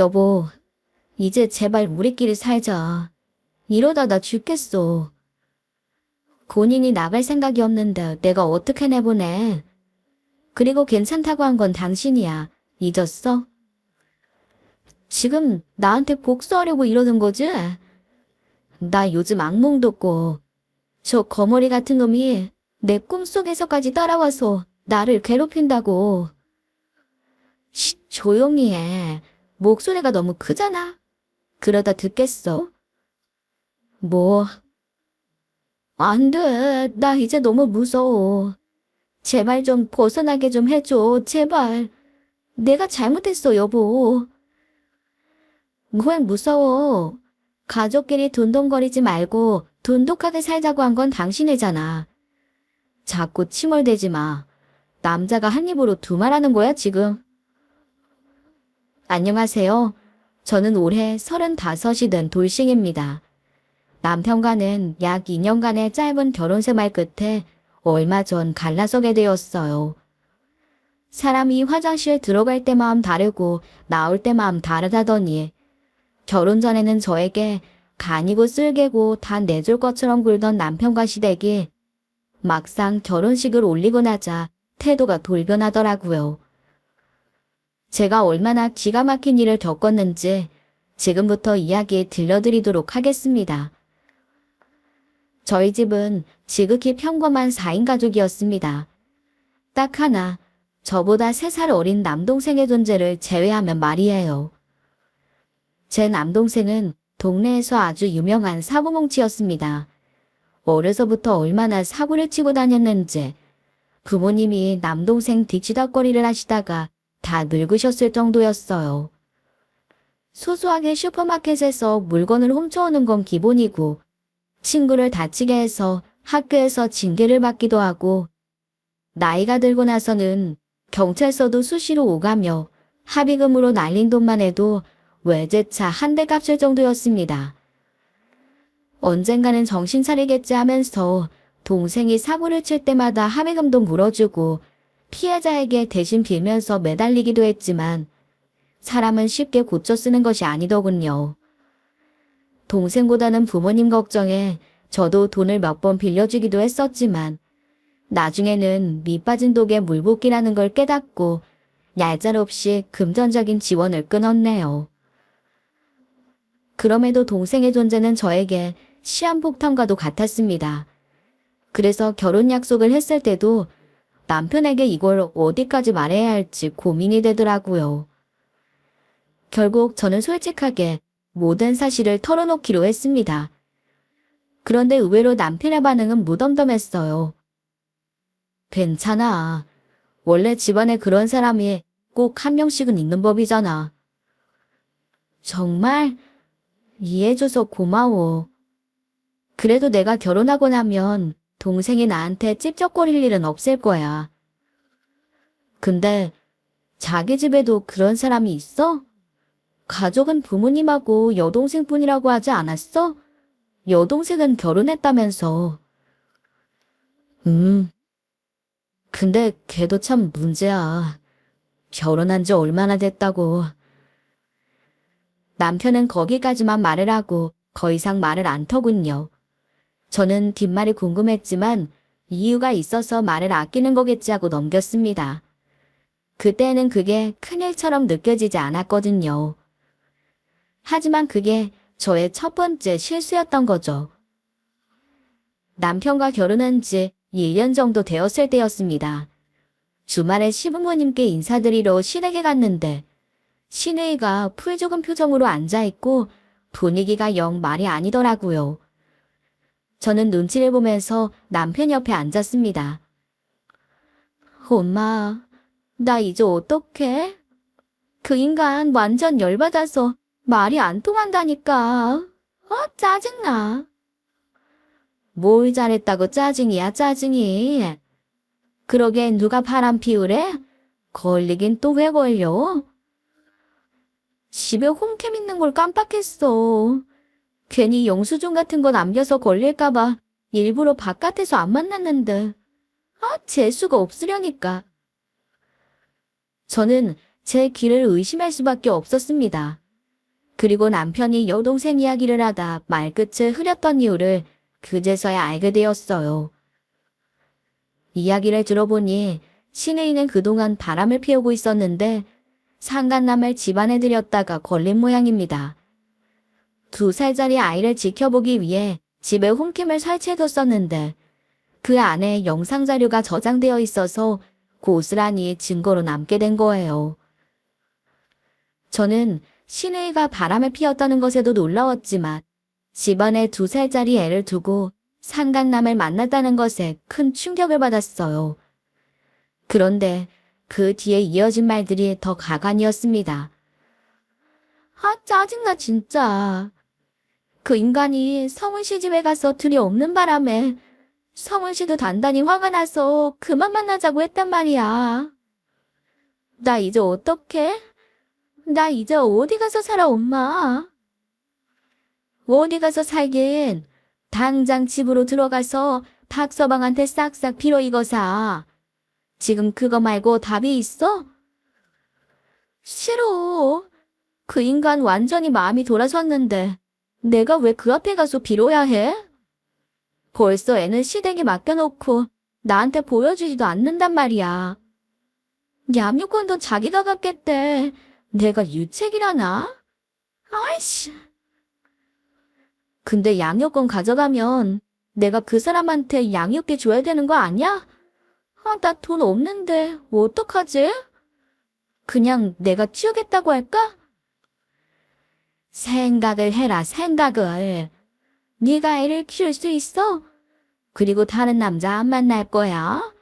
여보, 이제 제발 우리끼리 살자. 이러다 나 죽겠어. 본인이 나갈 생각이 없는데 내가 어떻게 내보내. 그리고 괜찮다고 한 건 당신이야. 잊었어? 지금 나한테 복수하려고 이러는 거지? 나 요즘 악몽도 꿔. 저 거머리 같은 놈이 내 꿈속에서까지 따라와서 나를 괴롭힌다고. 조용히 해. 목소리가 너무 크잖아. 그러다 듣겠어? 뭐? 안 돼. 나 이제 너무 무서워. 제발 좀 벗어나게 좀 해줘. 제발. 내가 잘못했어, 여보. 왜 무서워? 가족끼리 돈돈거리지 말고 돈독하게 살자고 한 건 당신이잖아. 자꾸 침몰대지 마. 남자가 한 입으로 두 말하는 거야, 지금. 안녕하세요. 저는 올해 35이 된 돌싱입니다. 남편과는 약 2년간의 짧은 결혼 생활 끝에 얼마 전 갈라서게 되었어요. 사람이 화장실 들어갈 때 마음 다르고 나올 때 마음 다르다더니 결혼 전에는 저에게 간이고 쓸개고 다 내줄 것처럼 굴던 남편과 시댁이 막상 결혼식을 올리고 나자 태도가 돌변하더라고요. 제가 얼마나 기가 막힌 일을 겪었는지 지금부터 이야기 들려드리도록 하겠습니다. 저희 집은 지극히 평범한 4인 가족이었습니다. 딱 하나, 저보다 3살 어린 남동생의 존재를 제외하면 말이에요. 제 남동생은 동네에서 아주 유명한 사고뭉치였습니다. 어려서부터 얼마나 사고를 치고 다녔는지 부모님이 남동생 뒤치다꺼리를 하시다가 다 늙으셨을 정도였어요. 소소하게 슈퍼마켓에서 물건을 훔쳐오는 건 기본이고 친구를 다치게 해서 학교에서 징계를 받기도 하고 나이가 들고 나서는 경찰서도 수시로 오가며 합의금으로 날린 돈만 해도 외제차 한 대 값일 정도였습니다. 언젠가는 정신 차리겠지 하면서 동생이 사고를 칠 때마다 합의금도 물어주고 피해자에게 대신 빌면서 매달리기도 했지만 사람은 쉽게 고쳐 쓰는 것이 아니더군요. 동생보다는 부모님 걱정에 저도 돈을 몇 번 빌려주기도 했었지만 나중에는 밑빠진 독에 물붓기라는 걸 깨닫고 얄짤없이 금전적인 지원을 끊었네요. 그럼에도 동생의 존재는 저에게 시한폭탄과도 같았습니다. 그래서 결혼 약속을 했을 때도 남편에게 이걸 어디까지 말해야 할지 고민이 되더라고요. 결국 저는 솔직하게 모든 사실을 털어놓기로 했습니다. 그런데 의외로 남편의 반응은 무덤덤했어요. 괜찮아. 원래 집안에 그런 사람이 꼭 한 명씩은 있는 법이잖아. 정말 이해해줘서 고마워. 그래도 내가 결혼하고 나면 동생이 나한테 찝쩍거릴 일은 없을 거야. 근데 자기 집에도 그런 사람이 있어? 가족은 부모님하고 여동생뿐이라고 하지 않았어? 여동생은 결혼했다면서. 근데 걔도 참 문제야. 결혼한 지 얼마나 됐다고. 남편은 거기까지만 말을 하고 더 이상 말을 안 터군요. 저는 뒷말이 궁금했지만 이유가 있어서 말을 아끼는 거겠지 하고 넘겼습니다. 그때는 그게 큰일처럼 느껴지지 않았거든요. 하지만 그게 저의 첫 번째 실수였던 거죠. 남편과 결혼한 지 1년 정도 되었을 때였습니다. 주말에 시부모님께 인사드리러 시댁에 갔는데 시누이가 풀 죽은 표정으로 앉아있고 분위기가 영 말이 아니더라고요. 저는 눈치를 보면서 남편 옆에 앉았습니다. 엄마, 나 이제 어떡해? 그 인간 완전 열받아서 말이 안 통한다니까. 짜증나. 뭘 잘했다고 짜증이야, 짜증이. 그러게 누가 바람 피우래? 걸리긴 또 왜 걸려? 집에 홈캠 있는 걸 깜빡했어. 괜히 영수증 같은 거 남겨서 걸릴까봐 일부러 바깥에서 안 만났는데. 재수가 없으려니까. 저는 제 귀를 의심할 수밖에 없었습니다. 그리고 남편이 여동생 이야기를 하다 말끝을 흐렸던 이유를 그제서야 알게 되었어요. 이야기를 들어보니 신우이는 그동안 바람을 피우고 있었는데 상간남을 집안에 들였다가 걸린 모양입니다. 2살짜리 아이를 지켜보기 위해 집에 홈캠을 설치해뒀었는데 그 안에 영상 자료가 저장되어 있어서 고스란히 증거로 남게 된 거예요. 저는 신우이가 바람을 피웠다는 것에도 놀라웠지만 집안에 2살짜리 애를 두고 상간남을 만났다는 것에 큰 충격을 받았어요. 그런데 그 뒤에 이어진 말들이 더 가관이었습니다. 아, 짜증나 진짜. 그 인간이 성훈 씨 집에 가서 둘이 없는 바람에 성훈 씨도 단단히 화가 나서 그만 만나자고 했단 말이야. 나 이제 어떡해? 나 이제 어디 가서 살아, 엄마? 어디 가서 살긴. 당장 집으로 들어가서 박서방한테 싹싹 빌어 이거 사. 지금 그거 말고 답이 있어? 싫어. 그 인간 완전히 마음이 돌아섰는데 내가 왜 그 앞에 가서 빌어야 해? 벌써 애는 시댁에 맡겨놓고 나한테 보여주지도 않는단 말이야. 양육권도 자기가 갖겠대. 내가 유책이라나? 아이씨. 근데 양육권 가져가면 내가 그 사람한테 양육비 줘야 되는 거 아니야? 아, 나 돈 없는데 어떡하지? 그냥 내가 치우겠다고 할까? 생각을 해라, 생각을. 네가 애를 키울 수 있어? 그리고 다른 남자 안 만날 거야?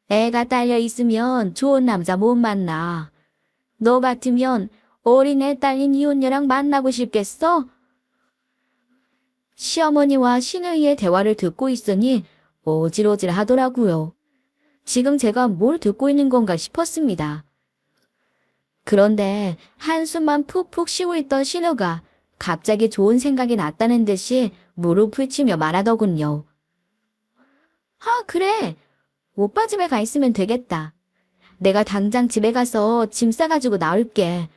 애가 딸려 있으면 좋은 남자 못 만나. 너 같으면 어린애 딸린 이혼녀랑 만나고 싶겠어? 시어머니와 신우이의 대화를 듣고 있으니 어질어질 하더라고요. 지금 제가 뭘 듣고 있는 건가 싶었습니다. 그런데 한숨만 푹푹 쉬고 있던 신우가 갑자기 좋은 생각이 났다는 듯이 무릎을 치며 말하더군요. 아, 그래. 오빠 집에 가 있으면 되겠다. 내가 당장 집에 가서 짐 싸가지고 나올게.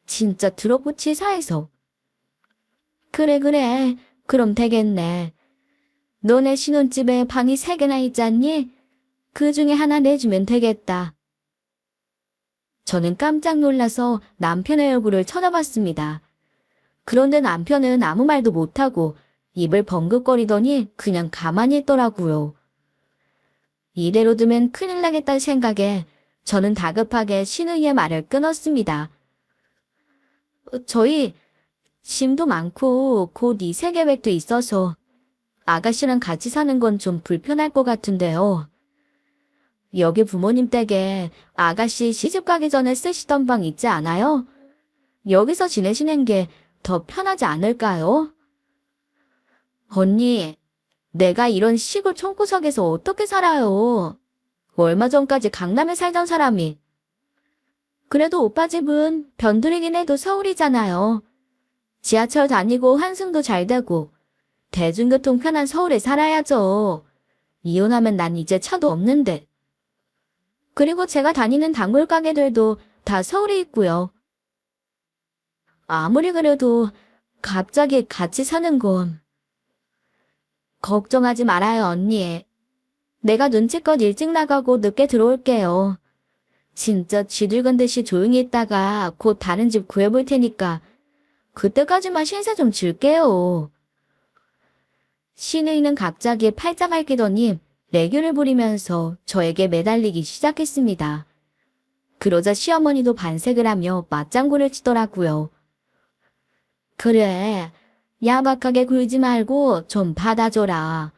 진짜 드럽고 사해서. 그래, 그래. 그럼 되겠네. 너네 신혼집에 방이 3개나 있잖니? 그 중에 하나 내주면 되겠다. 저는 깜짝 놀라서 남편의 얼굴을 쳐다봤습니다. 그런데 남편은 아무 말도 못하고 입을 벙긋거리더니 그냥 가만히 있더라고요. 이대로 두면 큰일 나겠다는 생각에 저는 다급하게 신우이의 말을 끊었습니다. 저희 짐도 많고 곧 이세 계획도 있어서 아가씨랑 같이 사는 건 좀 불편할 것 같은데요. 여기 부모님 댁에 아가씨 시집 가기 전에 쓰시던 방 있지 않아요? 여기서 지내시는 게 더 편하지 않을까요? 언니, 내가 이런 시골 촌구석에서 어떻게 살아요? 얼마 전까지 강남에 살던 사람이. 그래도 오빠 집은 변두리긴 해도 서울이잖아요. 지하철 다니고 환승도 잘 되고 대중교통 편한 서울에 살아야죠. 이혼하면 난 이제 차도 없는데. 그리고 제가 다니는 단골 가게들도 다 서울에 있고요. 아무리 그래도 갑자기 같이 사는 건. 걱정하지 말아요, 언니. 내가 눈치껏 일찍 나가고 늦게 들어올게요. 진짜 쥐들건 듯이 조용히 있다가 곧 다른 집 구해볼 테니까 그때까지만 신세 좀 질게요. 신우이는 갑자기 팔짱 앓기더니 내규를 부리면서 저에게 매달리기 시작했습니다. 그러자 시어머니도 반색을 하며 맞장구를 치더라고요. 그래, 야박하게 굴지 말고 좀 받아줘라.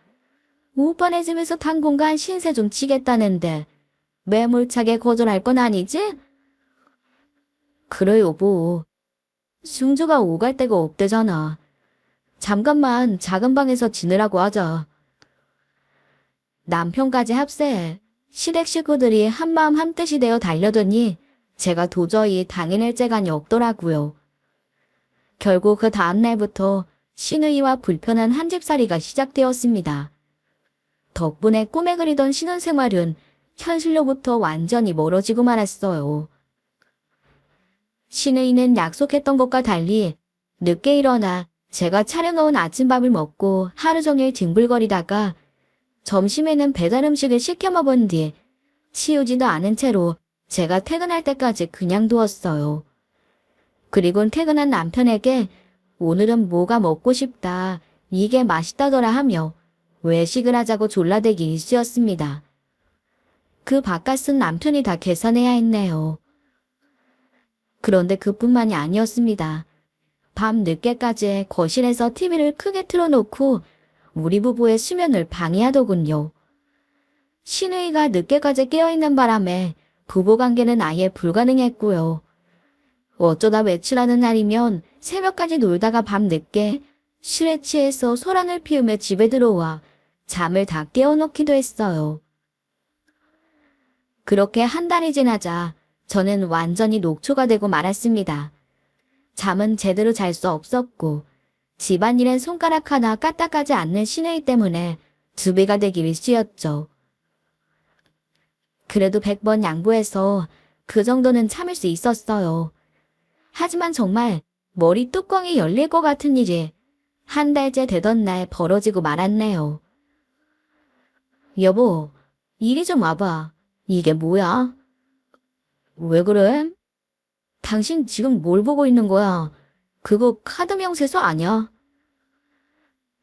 오빠네 집에서 당분간 신세 좀 치겠다는데 매몰차게 거절할 건 아니지? 그래 여보. 승주가 오갈 데가 없대잖아. 잠깐만 작은 방에서 지내라고 하자. 남편까지 합세해 시댁 식구들이 한마음 한뜻이 되어 달려드니 제가 도저히 당해낼 재간이 없더라고요. 결국 그 다음날부터 신우이와 불편한 한집살이가 시작되었습니다. 덕분에 꿈에 그리던 신혼생활은 현실로부터 완전히 멀어지고 말았어요. 신우이는 약속했던 것과 달리 늦게 일어나 제가 차려놓은 아침밥을 먹고 하루 종일 뒹굴거리다가 점심에는 배달 음식을 시켜 먹은 뒤 치우지도 않은 채로 제가 퇴근할 때까지 그냥 두었어요. 그리곤 퇴근한 남편에게 오늘은 뭐가 먹고 싶다, 이게 맛있다더라 하며 외식을 하자고 졸라대기 일쑤였습니다. 그 바깥은 남편이 다 계산해야 했네요. 그런데 그뿐만이 아니었습니다. 밤 늦게까지 거실에서 TV를 크게 틀어놓고 우리 부부의 수면을 방해하더군요. 신우이가 늦게까지 깨어있는 바람에 부부관계는 아예 불가능했고요. 어쩌다 외출하는 날이면 새벽까지 놀다가 밤늦게 술에 취해서 소란을 피우며 집에 들어와 잠을 다 깨워놓기도 했어요. 그렇게 한 달이 지나자 저는 완전히 녹초가 되고 말았습니다. 잠은 제대로 잘 수 없었고 집안일엔 손가락 하나 까딱하지 않는 신우이 때문에 두 배가 되기 일쑤였죠. 그래도 100번 양보해서 그 정도는 참을 수 있었어요. 하지만 정말 머리 뚜껑이 열릴 것 같은 일이 한 달째 되던 날 벌어지고 말았네요. 여보, 이리 좀 와봐. 이게 뭐야? 왜 그래? 당신 지금 뭘 보고 있는 거야? 그거 카드 명세서 아니야?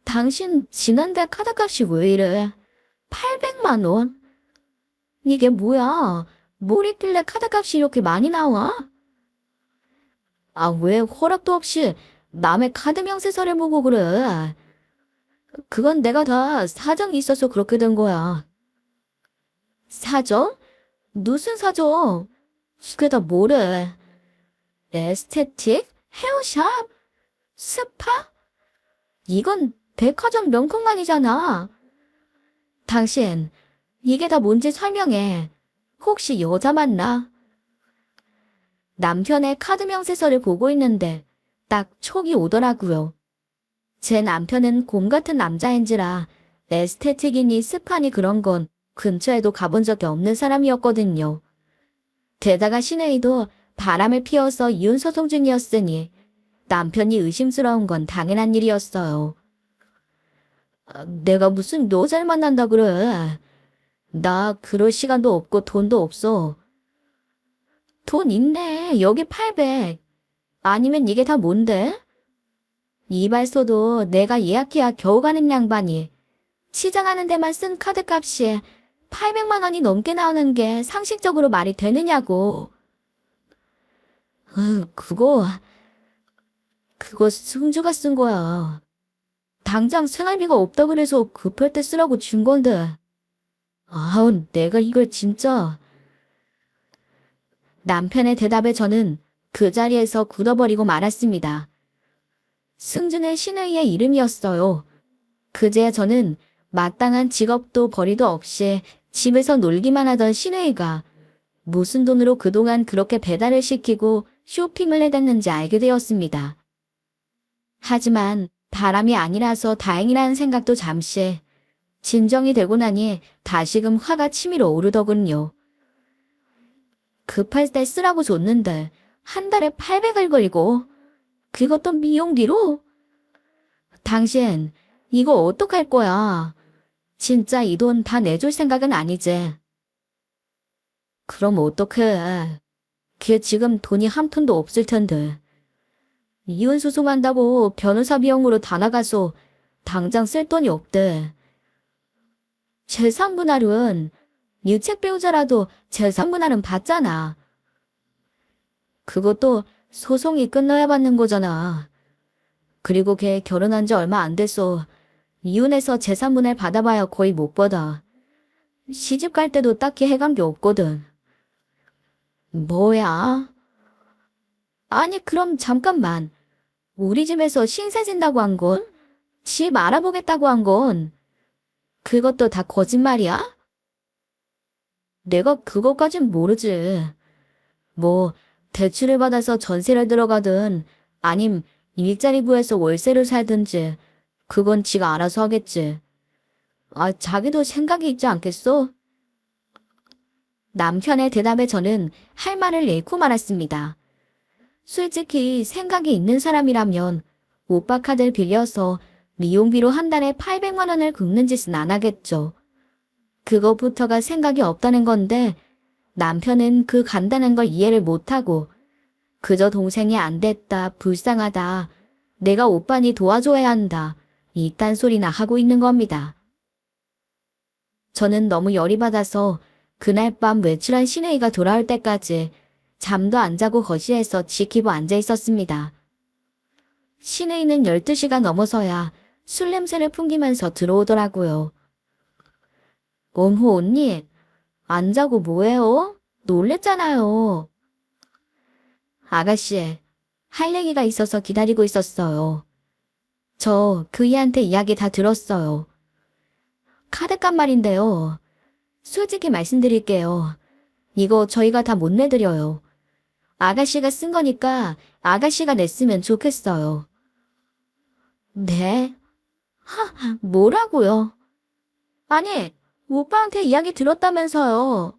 당신 지난달 카드값이 왜 이래? 800만 원? 이게 뭐야? 뭘 있길래 카드값이 이렇게 많이 나와? 아, 왜 허락도 없이 남의 카드 명세서를 보고 그래? 그건 내가 다 사정이 있어서 그렇게 된 거야. 사정? 무슨 사정? 그게 다 뭐래? 에스테틱? 헤어샵? 스파? 이건 백화점 명품관이잖아. 당신, 이게 다 뭔지 설명해. 혹시 여자 맞나? 남편의 카드 명세서를 보고 있는데 딱 촉이 오더라고요. 제 남편은 곰 같은 남자인지라 에스테틱이니 스파니 그런 건 근처에도 가본 적이 없는 사람이었거든요. 게다가 신혜이도 바람을 피워서 이혼소송 중이었으니 남편이 의심스러운 건 당연한 일이었어요. 내가 무슨 여자를 만난다 그래. 나 그럴 시간도 없고 돈도 없어. 돈 있네. 여기 800. 아니면 이게 다 뭔데? 이발소도 내가 예약해야 겨우 가는 양반이 시장하는 데만 쓴 카드값이 800만 원이 넘게 나오는 게 상식적으로 말이 되느냐고. 그거 승주가 쓴 거야. 당장 생활비가 없다 그래서 급할 때 쓰라고 준 건데. 아우, 내가 이걸 진짜. 남편의 대답에 저는 그 자리에서 굳어버리고 말았습니다. 승주는 신우이의 이름이었어요. 그제야 저는 마땅한 직업도 벌이도 없이 집에서 놀기만 하던 신우이가 무슨 돈으로 그동안 그렇게 배달을 시키고 쇼핑을 해댔는지 알게 되었습니다. 하지만 바람이 아니라서 다행이라는 생각도 잠시 진정이 되고 나니 다시금 화가 치밀어 오르더군요. 급할 때 쓰라고 줬는데 한 달에 800을 걸고 그것도 미용비로? 당신 이거 어떡할 거야? 진짜 이 돈 다 내줄 생각은 아니지? 그럼 어떡해? 걔 지금 돈이 한 푼도 없을 텐데. 이혼 소송한다고 변호사 비용으로 다 나가서 당장 쓸 돈이 없대. 재산분할은 유책 배우자라도 재산분할은 받잖아. 그것도 소송이 끝나야 받는 거잖아. 그리고 걔 결혼한 지 얼마 안 돼서 이혼해서 재산분할 받아봐야 거의 못 받아. 시집 갈 때도 딱히 해간 게 없거든. 뭐야? 아니 그럼 잠깐만. 우리 집에서 신세 진다고 한 건? 집 알아보겠다고 한 건? 그것도 다 거짓말이야? 내가 그것까진 모르지. 뭐 대출을 받아서 전세를 들어가든 아님 일자리 구해서 월세를 살든지 그건 지가 알아서 하겠지. 아, 자기도 생각이 있지 않겠어? 남편의 대답에 저는 할 말을 잃고 말았습니다. 솔직히 생각이 있는 사람이라면 오빠 카드를 빌려서 미용비로 한 달에 800만 원을 긁는 짓은 안 하겠죠. 그거부터가 생각이 없다는 건데 남편은 그 간단한 걸 이해를 못하고 그저 동생이 안 됐다, 불쌍하다, 내가 오빠니 도와줘야 한다, 이딴 소리나 하고 있는 겁니다. 저는 너무 열이 받아서 그날 밤 외출한 신혜이가 돌아올 때까지 잠도 안 자고 거실에서 지키고 앉아 있었습니다. 신혜이는 12시가 넘어서야 술 냄새를 풍기면서 들어오더라고요. 어머 언니, 안 자고 뭐해요? 놀랬잖아요. 아가씨, 할 얘기가 있어서 기다리고 있었어요. 저 그이한테 이야기 다 들었어요. 카드값 말인데요. 솔직히 말씀드릴게요. 이거 저희가 다 못 내드려요. 아가씨가 쓴 거니까 아가씨가 냈으면 좋겠어요. 네? 뭐라고요? 아니, 오빠한테 이야기 들었다면서요.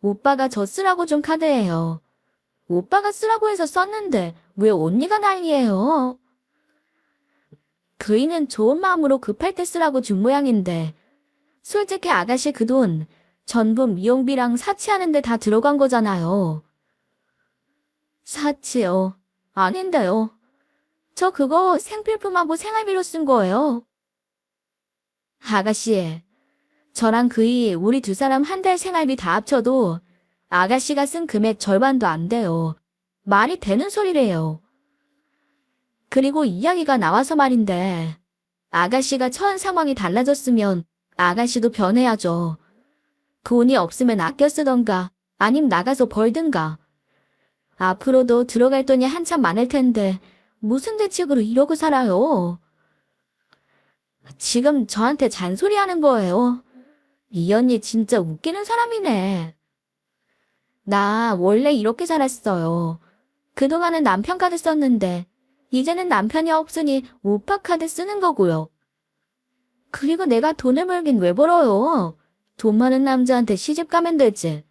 오빠가 저 쓰라고 준 카드예요. 오빠가 쓰라고 해서 썼는데 왜 언니가 난리예요? 그이는 좋은 마음으로 급할 때 쓰라고 준 모양인데 솔직히 아가씨 그 돈 전부 미용비랑 사치하는데 다 들어간 거잖아요. 사치요? 아닌데요. 저 그거 생필품하고 생활비로 쓴 거예요. 아가씨, 저랑 그이 우리 두 사람 한 달 생활비 다 합쳐도 아가씨가 쓴 금액 절반도 안 돼요. 말이 되는 소리래요. 그리고 이야기가 나와서 말인데 아가씨가 처한 상황이 달라졌으면 아가씨도 변해야죠. 돈이 없으면 아껴 쓰던가 아님 나가서 벌든가. 앞으로도 들어갈 돈이 한참 많을 텐데 무슨 대책으로 이러고 살아요. 지금 저한테 잔소리하는 거예요. 이 언니 진짜 웃기는 사람이네. 나 원래 이렇게 살았어요. 그동안은 남편 카드 썼는데 이제는 남편이 없으니 오빠 카드 쓰는 거고요. 그리고 내가 돈을 벌긴 왜 벌어요? 돈 많은 남자한테 시집 가면 되지.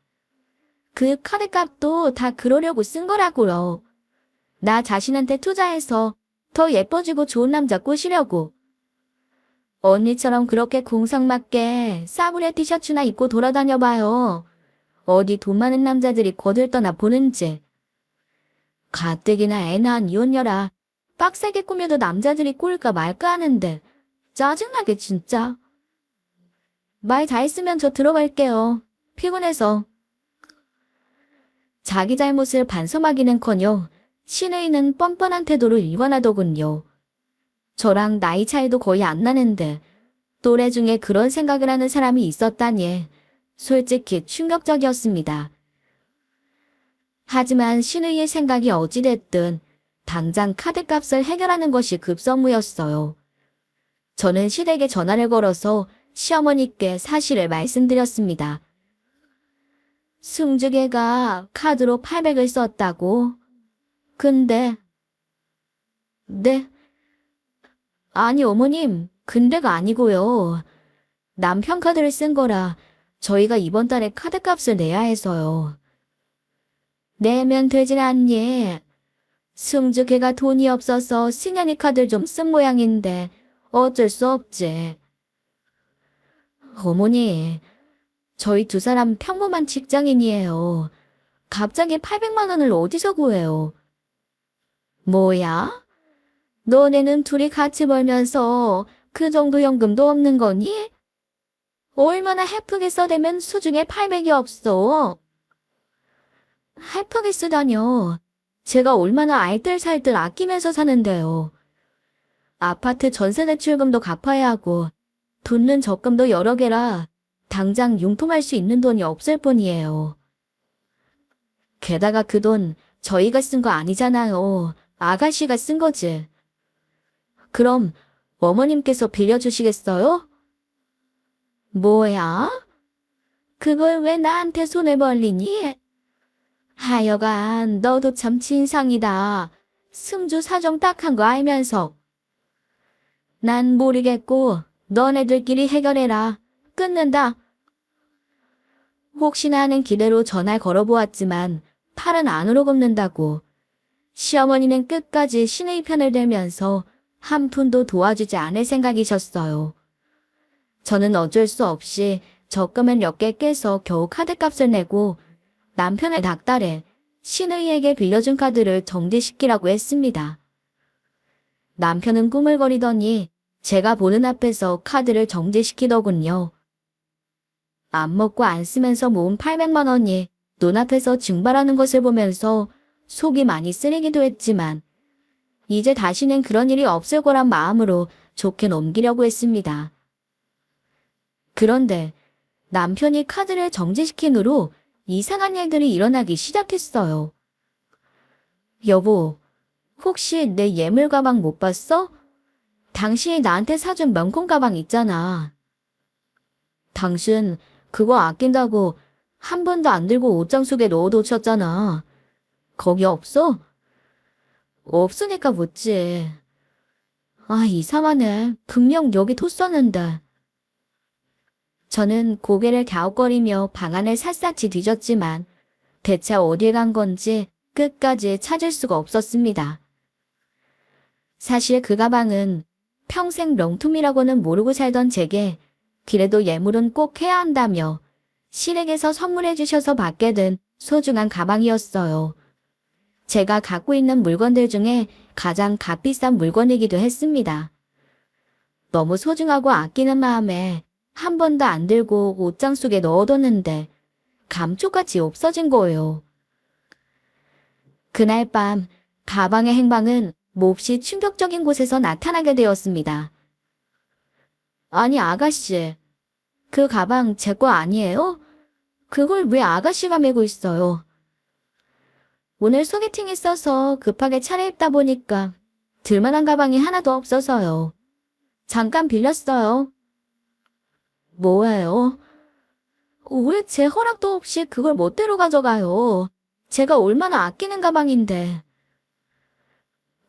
그 카드값도 다 그러려고 쓴 거라고요. 나 자신한테 투자해서 더 예뻐지고 좋은 남자 꼬시려고. 언니처럼 그렇게 공상맞게 싸구려 티셔츠나 입고 돌아다녀봐요. 어디 돈 많은 남자들이 거들떠나 보는지. 가뜩이나 애 낳은 이혼녀라. 빡세게 꾸며도 남자들이 꼴까 말까 하는데 짜증나게 진짜. 말 다 했으면 저 들어갈게요. 피곤해서. 자기 잘못을 반성하기는커녕 신의는 뻔뻔한 태도를 일관하더군요. 저랑 나이 차이도 거의 안 나는데 또래 중에 그런 생각을 하는 사람이 있었다니 솔직히 충격적이었습니다. 하지만 신의의 생각이 어찌됐든 당장 카드값을 해결하는 것이 급선무였어요. 저는 시댁에 전화를 걸어서 시어머니께 사실을 말씀드렸습니다. 승주개가 카드로 800을 썼다고? 근데... 네? 아니 어머님, 근데가 아니고요. 남편 카드를 쓴 거라 저희가 이번 달에 카드값을 내야 해서요. 내면 되질 않니? 승주개가 돈이 없어서 승현이 카드를 좀 쓴 모양인데 어쩔 수 없지. 어머니, 저희 두 사람 평범한 직장인이에요. 갑자기 800만 원을 어디서 구해요? 뭐야? 너네는 둘이 같이 벌면서 그 정도 연금도 없는 거니? 얼마나 해프게 써대면 수중에 800이 없어. 해프게 쓰다뇨. 제가 얼마나 알뜰살뜰 아끼면서 사는데요. 아파트 전세 대출금도 갚아야 하고 돋는 적금도 여러 개라 당장 융통할 수 있는 돈이 없을 뿐이에요. 게다가 그 돈 저희가 쓴 거 아니잖아요. 아가씨가 쓴 거지. 그럼 어머님께서 빌려주시겠어요? 뭐야? 그걸 왜 나한테 손을 벌리니? 하여간 너도 참 진상이다. 승주 사정 딱한 거 알면서. 난 모르겠고 너네들끼리 해결해라. 끊는다. 혹시나 하는 기대로 전화를 걸어보았지만 팔은 안으로 굽는다고. 시어머니는 끝까지 신의 편을 들면서 한 푼도 도와주지 않을 생각이셨어요. 저는 어쩔 수 없이 적금을 몇 개 깨서 겨우 카드값을 내고 남편의 닥달에 신의에게 빌려준 카드를 정지시키라고 했습니다. 남편은 꾸물거리더니 제가 보는 앞에서 카드를 정지시키더군요. 안 먹고 안 쓰면서 모은 800만 원이 눈앞에서 증발하는 것을 보면서 속이 많이 쓰리기도 했지만 이제 다시는 그런 일이 없을 거란 마음으로 좋게 넘기려고 했습니다. 그런데 남편이 카드를 정지시킨 후로 이상한 일들이 일어나기 시작했어요. 여보, 혹시 내 예물 가방 못 봤어? 당신이 나한테 사준 명품 가방 있잖아. 당신 그거 아낀다고 한 번도 안 들고 옷장 속에 넣어놓으셨잖아. 거기 없어? 없으니까 묻지. 아, 이상하네. 분명 여기 뒀었는데. 저는 고개를 갸웃거리며 방안을 샅샅이 뒤졌지만 대체 어디에 간 건지 끝까지 찾을 수가 없었습니다. 사실 그 가방은 평생 명품이라고는 모르고 살던 제게 그래도 예물은 꼭 해야 한다며 시댁에서 선물해 주셔서 받게 된 소중한 가방이었어요. 제가 갖고 있는 물건들 중에 가장 값비싼 물건이기도 했습니다. 너무 소중하고 아끼는 마음에 한 번도 안 들고 옷장 속에 넣어뒀는데 감쪽같이 없어진 거예요. 그날 밤 가방의 행방은 몹시 충격적인 곳에서 나타나게 되었습니다. 아니 아가씨, 그 가방 제 거 아니에요? 그걸 왜 아가씨가 메고 있어요? 오늘 소개팅 있어서 급하게 차려입다 보니까 들만한 가방이 하나도 없어서요. 잠깐 빌렸어요. 뭐예요? 왜 제 허락도 없이 그걸 멋대로 가져가요? 제가 얼마나 아끼는 가방인데.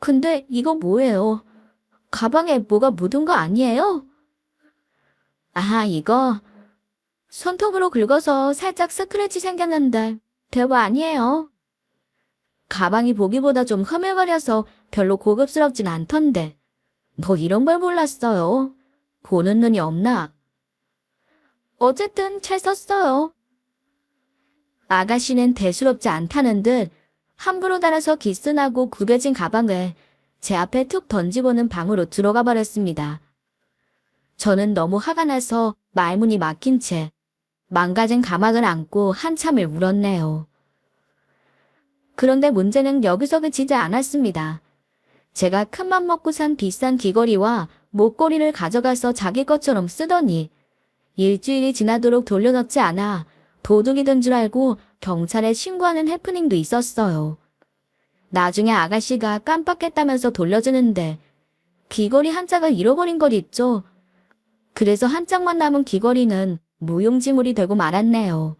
근데 이거 뭐예요? 가방에 뭐가 묻은 거 아니에요? 아, 이거 손톱으로 긁어서 살짝 스크래치 생겼는데 별거 아니에요. 가방이 보기보다 좀 흐물거려서 별로 고급스럽진 않던데 뭐 이런 걸 몰랐어요. 보는 눈이 없나? 어쨌든 잘 썼어요. 아가씨는 대수롭지 않다는 듯 함부로 달아서 기스나고 구겨진 가방을 제 앞에 툭 던지고는 방으로 들어가 버렸습니다. 저는 너무 화가 나서 말문이 막힌 채 망가진 가방을 안고 한참을 울었네요. 그런데 문제는 여기서 그치지 않았습니다. 제가 큰맘 먹고 산 비싼 귀걸이와 목걸이를 가져가서 자기 것처럼 쓰더니 일주일이 지나도록 돌려놓지 않아 도둑이 든 줄 알고 경찰에 신고하는 해프닝도 있었어요. 나중에 아가씨가 깜빡했다면서 돌려주는데 귀걸이 한 짝을 잃어버린 것 있죠. 그래서 한 짝만 남은 귀걸이는 무용지물이 되고 말았네요.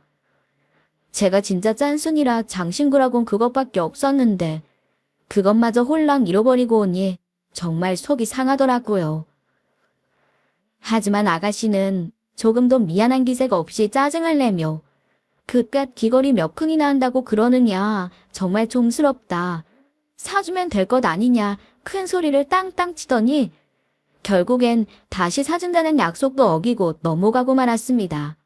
제가 진짜 짠순이라 장신구라곤 그것밖에 없었는데 그것마저 홀랑 잃어버리고 오니 정말 속이 상하더라고요. 하지만 아가씨는 조금도 미안한 기색 없이 짜증을 내며 그깟 귀걸이 몇 푼이나 한다고 그러느냐, 정말 좀스럽다. 사주면 될 것 아니냐 큰 소리를 땅땅 치더니 결국엔 다시 사준다는 약속도 어기고 넘어가고 말았습니다.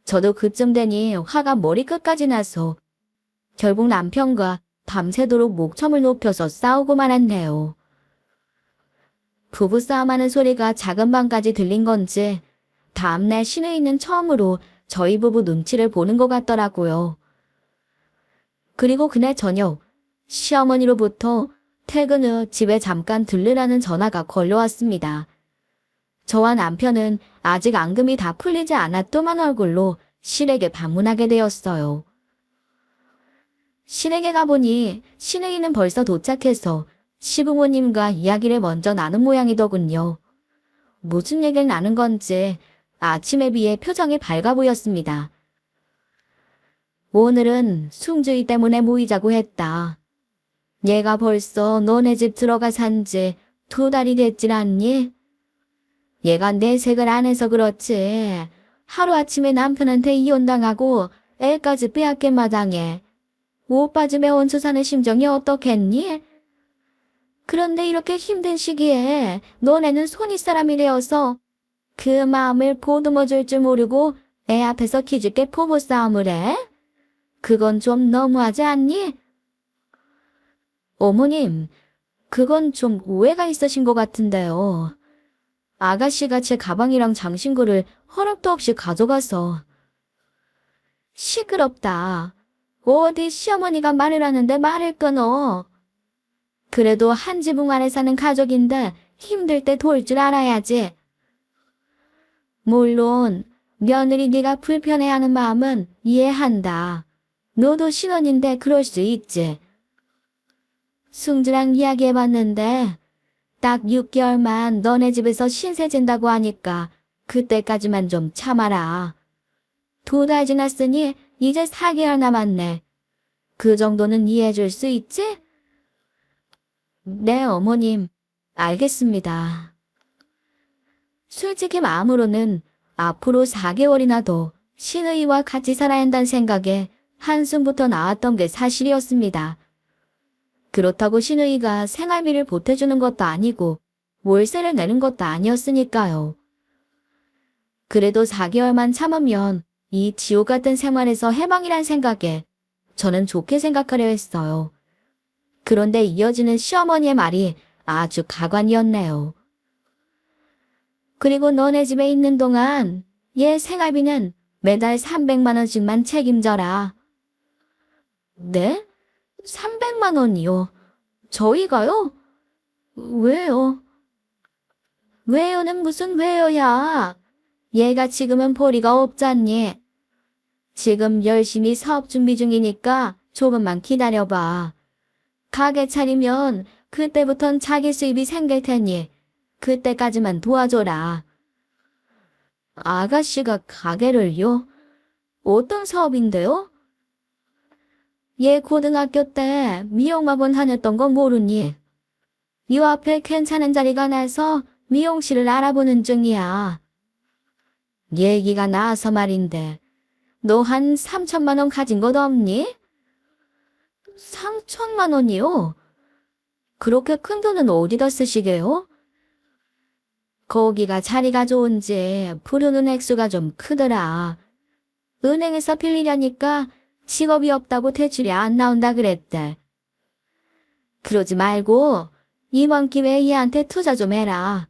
저도 그쯤 되니 화가 머리끝까지 나서 결국 남편과 밤새도록 목청을 높여서 싸우고 말았네요. 부부싸움하는 소리가 작은 방까지 들린 건지 다음날 시내에는 처음으로 저희 부부 눈치를 보는 것 같더라고요. 그리고 그날 저녁 시어머니로부터 퇴근 후 집에 잠깐 들르라는 전화가 걸려왔습니다. 저와 남편은 아직 앙금이 다 풀리지 않아 뜸한 얼굴로 시댁에 방문하게 되었어요. 시댁에 가보니 시댁이는 벌써 도착해서 시부모님과 이야기를 먼저 나눈 모양이더군요. 무슨 얘기를 나눈 건지 아침에 비해 표정이 밝아 보였습니다. 오늘은 숭주이 때문에 모이자고 했다. 얘가 벌써 너네 집 들어가 산지 2달이 됐질 않니? 얘가 내색을 안 해서 그렇지. 하루아침에 남편한테 이혼당하고 애까지 빼앗긴 마당에 오빠 집에 얹혀 사는 심정이 어떻겠니? 그런데 이렇게 힘든 시기에 너네는 손윗사람이 되어서 그 마음을 보듬어 줄 줄 모르고 애 앞에서 기죽게 부부싸움을 해? 그건 좀 너무하지 않니? 어머님, 그건 좀 오해가 있으신 것 같은데요. 아가씨가 제 가방이랑 장신구를 허락도 없이 가져가서. 시끄럽다. 어디 시어머니가 말을 하는데 말을 끊어. 그래도 한 지붕 아래 사는 가족인데 힘들 때 도울 줄 알아야지. 물론 며느리 네가 불편해하는 마음은 이해한다. 너도 신혼인데 그럴 수 있지. 승주랑 이야기해봤는데 딱 6개월만 너네 집에서 신세 진다고 하니까 그때까지만 좀 참아라. 2달 지났으니 이제 4개월 남았네. 그 정도는 이해해줄 수 있지? 네, 어머님. 알겠습니다. 솔직히 마음으로는 앞으로 4개월이나 더 신의와 같이 살아야 한다는 생각에 한숨부터 나왔던 게 사실이었습니다. 그렇다고 신의가 생활비를 보태주는 것도 아니고 월세를 내는 것도 아니었으니까요. 그래도 4개월만 참으면 이 지옥 같은 생활에서 해방이란 생각에 저는 좋게 생각하려 했어요. 그런데 이어지는 시어머니의 말이 아주 가관이었네요. 그리고 너네 집에 있는 동안 얘 생활비는 매달 300만 원씩만 책임져라. 네? 300만 원이요? 저희가요? 왜요? 왜요는 무슨 왜요야? 얘가 지금은 벌이가 없잖니. 지금 열심히 사업 준비 중이니까 조금만 기다려봐. 가게 차리면 그때부턴 자기 수입이 생길 테니 그때까지만 도와줘라. 아가씨가 가게를요? 어떤 사업인데요? 얘 고등학교 때 미용학원 다녔던 거 모르니? 요 앞에 괜찮은 자리가 나서 미용실을 알아보는 중이야. 얘기가 나와서 말인데 너 한 3천만 원 가진 것 없니? 3천만 원이요? 그렇게 큰 돈은 어디다 쓰시게요? 거기가 자리가 좋은지 부르는 액수가 좀 크더라. 은행에서 빌리려니까 직업이 없다고 대출이 안 나온다 그랬대. 그러지 말고 이번 기회에 얘한테 투자 좀 해라.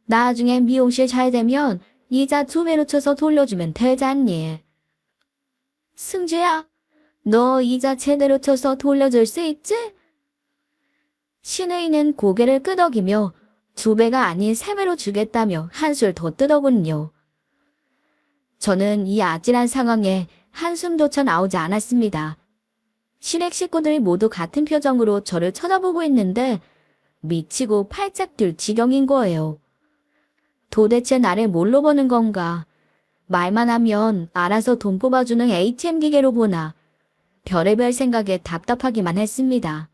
나중에 미용실 잘 되면 이자 2배로 쳐서 돌려주면 되잖니. 승주야, 너 이자 제대로 쳐서 돌려줄 수 있지? 신의는 고개를 끄덕이며 2배가 아닌 3배로 주겠다며 한술 더 뜨더군요. 저는 이 아찔한 상황에 한숨조차 나오지 않았습니다. 시댁 식구들이 모두 같은 표정으로 저를 쳐다보고 있는데 미치고 팔짝 뛸 지경인 거예요. 도대체 나를 뭘로 보는 건가? 말만 하면 알아서 돈 뽑아주는 ATM 기계로 보나 별의별 생각에 답답하기만 했습니다.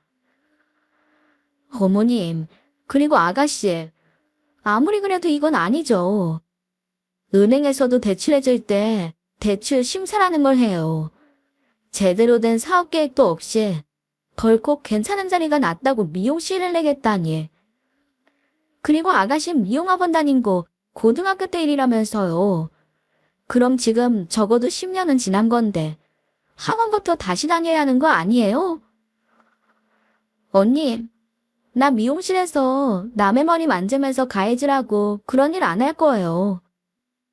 어머님, 그리고 아가씨, 아무리 그래도 이건 아니죠. 은행에서도 대출해줄 때 대출 심사라는 걸 해요. 제대로 된 사업 계획도 없이 덜컥 괜찮은 자리가 났다고 미용실을 내겠다니. 그리고 아가씨 미용학원 다닌 거 고등학교 때 일이라면서요. 그럼 지금 적어도 10년은 지난 건데 학원부터 다시 다녀야 하는 거 아니에요? 언니, 나 미용실에서 남의 머리 만지면서 가해질하고 그런 일 안 할 거예요.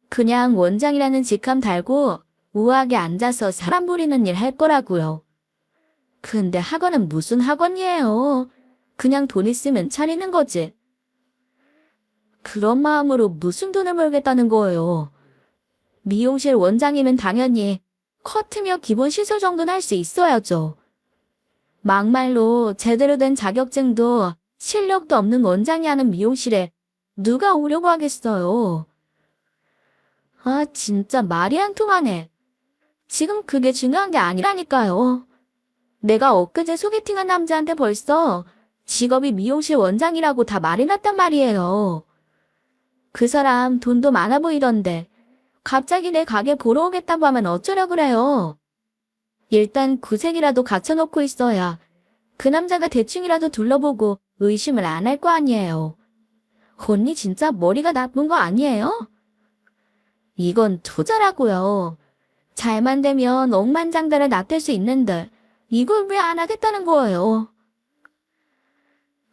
그냥 원장이라는 직함 달고 우아하게 앉아서 사람 부리는 일 할 거라고요. 근데 학원은 무슨 학원이에요? 그냥 돈 있으면 차리는 거지. 그런 마음으로 무슨 돈을 벌겠다는 거예요. 미용실 원장이면 당연히 커트며 기본 시술 정도는 할 수 있어야죠. 막말로 제대로 된 자격증도 실력도 없는 원장이 하는 미용실에 누가 오려고 하겠어요. 아, 진짜 말이 안 통하네. 지금 그게 중요한 게 아니라니까요. 내가 엊그제 소개팅한 남자한테 벌써 직업이 미용실 원장이라고 다 말해놨단 말이에요. 그 사람 돈도 많아 보이던데 갑자기 내 가게 보러 오겠다고 하면 어쩌려 그래요. 일단 구색이라도 갖춰놓고 있어야 그 남자가 대충이라도 둘러보고 의심을 안 할 거 아니에요. 언니 진짜 머리가 나쁜 거 아니에요? 이건 투자라고요. 잘만 되면 억만장자를 납될 수 있는데 이걸 왜 안 하겠다는 거예요?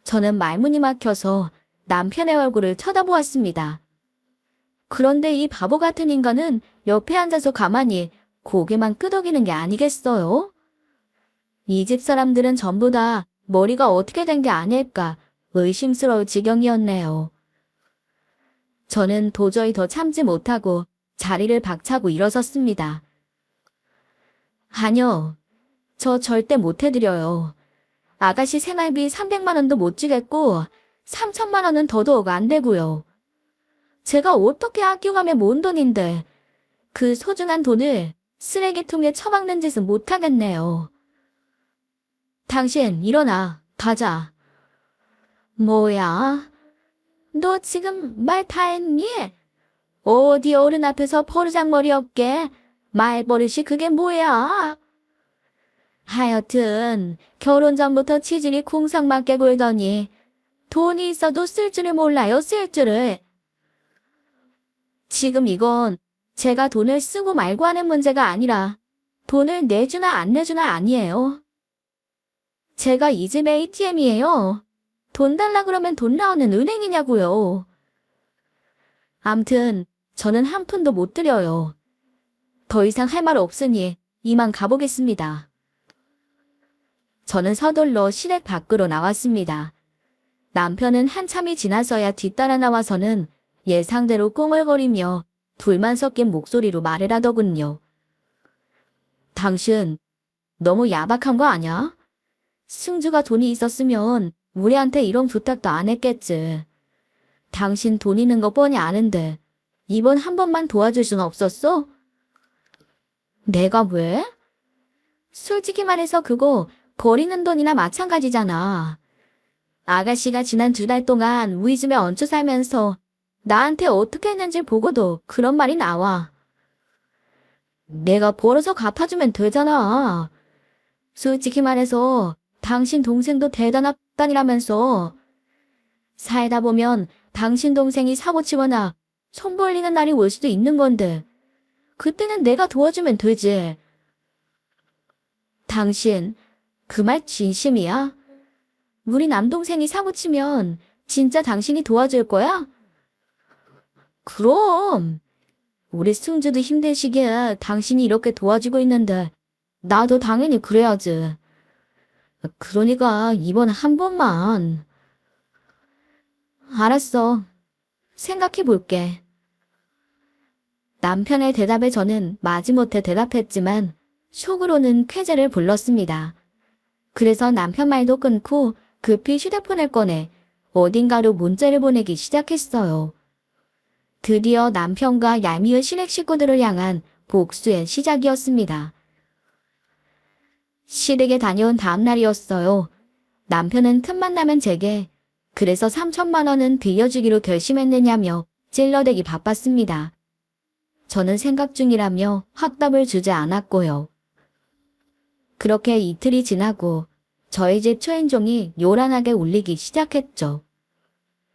저는 말문이 막혀서 남편의 얼굴을 쳐다보았습니다. 그런데 이 바보 같은 인간은 옆에 앉아서 가만히 고개만 끄덕이는 게 아니겠어요? 이 집 사람들은 전부 다 머리가 어떻게 된 게 아닐까 의심스러울 지경이었네요. 저는 도저히 더 참지 못하고 자리를 박차고 일어섰습니다. 아니요, 저 절대 못 해드려요. 아가씨 생활비 300만 원도 못 주겠고 3천만 원은 더더욱 안 되고요. 제가 어떻게 아껴가며 모은 돈인데 그 소중한 돈을 쓰레기통에 처박는 짓은 못하겠네요. 당신 일어나, 가자. 뭐야? 너 지금 말 다 했니? 어디 어른 앞에서 버르장머리 없게 말버릇이 그게 뭐야? 하여튼 결혼 전부터 치질이 쿵상맞게 굴더니 돈이 있어도 쓸 줄을 몰라요, 쓸 줄을. 지금 이건 제가 돈을 쓰고 말고 하는 문제가 아니라 돈을 내주나 안 내주나 아니에요. 제가 이 집 ATM이에요. 돈 달라 그러면 돈 나오는 은행이냐고요. 암튼 저는 한 푼도 못 드려요. 더 이상 할 말 없으니 이만 가보겠습니다. 저는 서둘러 시댁 밖으로 나왔습니다. 남편은 한참이 지나서야 뒤따라 나와서는 예상대로 꽁얼거리며 둘만 섞인 목소리로 말을 하더군요. 당신 너무 야박한 거 아냐? 승주가 돈이 있었으면 우리한테 이런 부탁도 안 했겠지. 당신 돈 있는 거 뻔히 아는데 이번 한 번만 도와줄 순 없었어? 내가 왜? 솔직히 말해서 그거 버리는 돈이나 마찬가지잖아. 아가씨가 지난 2달 동안 우리 집에 얹혀 살면서 나한테 어떻게 했는지 보고도 그런 말이 나와. 내가 벌어서 갚아주면 되잖아. 솔직히 말해서 당신 동생도 대단한 단이라면서. 살다 보면 당신 동생이 사고 치거나 손 벌리는 날이 올 수도 있는 건데 그때는 내가 도와주면 되지. 당신 그 말 진심이야? 우리 남동생이 사고 치면 진짜 당신이 도와줄 거야? 그럼 우리 승주도 힘든 시기에 당신이 이렇게 도와주고 있는데 나도 당연히 그래야지. 그러니까 이번 한 번만. 알았어. 생각해 볼게. 남편의 대답에 저는 마지못해 대답했지만 속으로는 쾌재를 불렀습니다. 그래서 남편 말도 끊고 급히 휴대폰을 꺼내 어딘가로 문자를 보내기 시작했어요. 드디어 남편과 얄미운 시댁 식구들을 향한 복수의 시작이었습니다. 시댁에 다녀온 다음 날이었어요. 남편은 틈만 나면 제게 그래서 3천만 원은 빌려주기로 결심했느냐며 찔러대기 바빴습니다. 저는 생각 중이라며 확답을 주지 않았고요. 그렇게 이틀이 지나고 저희 집 초인종이 요란하게 울리기 시작했죠.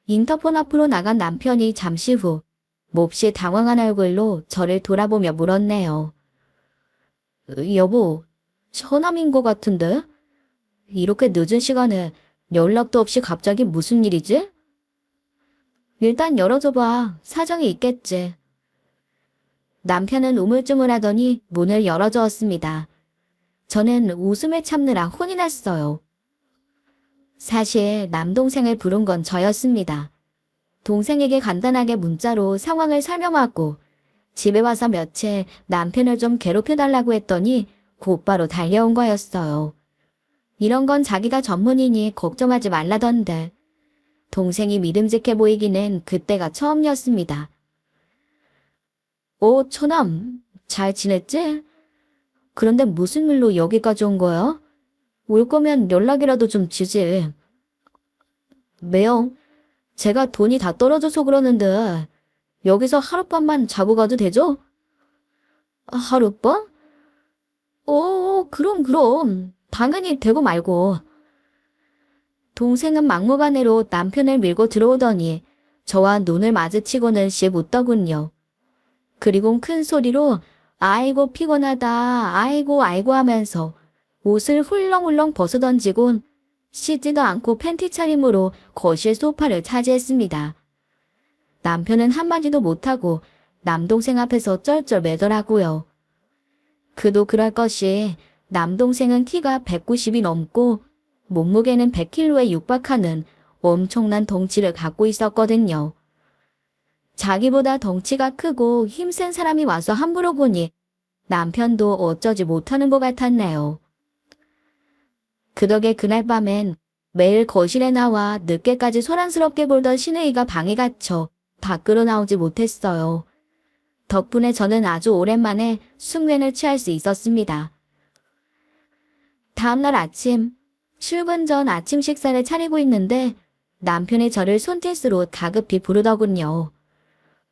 인터폰 앞으로 나간 남편이 잠시 후 몹시 당황한 얼굴로 저를 돌아보며 물었네요. 여보, 처남인 것 같은데? 이렇게 늦은 시간에 연락도 없이 갑자기 무슨 일이지? 일단 열어줘봐. 사정이 있겠지. 남편은 우물쭈물하더니 문을 열어주었습니다. 저는 웃음을 참느라 혼이 났어요. 사실 남동생을 부른 건 저였습니다. 동생에게 간단하게 문자로 상황을 설명하고 집에 와서 며칠 남편을 좀 괴롭혀달라고 했더니 곧바로 달려온 거였어요. 이런 건 자기가 전문이니 걱정하지 말라던데 동생이 믿음직해 보이기는 그때가 처음이었습니다. 처남, 잘 지냈지? 그런데 무슨 일로 여기까지 온 거야? 올 거면 연락이라도 좀 주지. 매형, 제가 돈이 다 떨어져서 그러는데 여기서 하룻밤만 자고 가도 되죠? 하룻밤? 그럼. 당연히 되고 말고. 동생은 막무가내로 남편을 밀고 들어오더니 저와 눈을 마주치고는 씩 웃더군요. 그리고 큰 소리로 아이고 피곤하다 아이고 하면서 옷을 훌렁훌렁 벗어던지곤 씻지도 않고 팬티 차림으로 거실 소파를 차지했습니다. 남편은 한마디도 못하고 남동생 앞에서 쩔쩔매더라고요. 그도 그럴 것이 남동생은 키가 190이 넘고 몸무게는 100kg에 육박하는 엄청난 덩치를 갖고 있었거든요. 자기보다 덩치가 크고 힘센 사람이 와서 함부로 보니 남편도 어쩌지 못하는 것 같았네요. 그 덕에 그날 밤엔 매일 거실에 나와 늦게까지 소란스럽게 굴던 시누이가 방에 갇혀 밖으로 나오지 못했어요. 덕분에 저는 아주 오랜만에 숙면을 취할 수 있었습니다. 다음날 아침, 출근 전 아침 식사를 차리고 있는데 남편이 저를 손짓으로 다급히 부르더군요.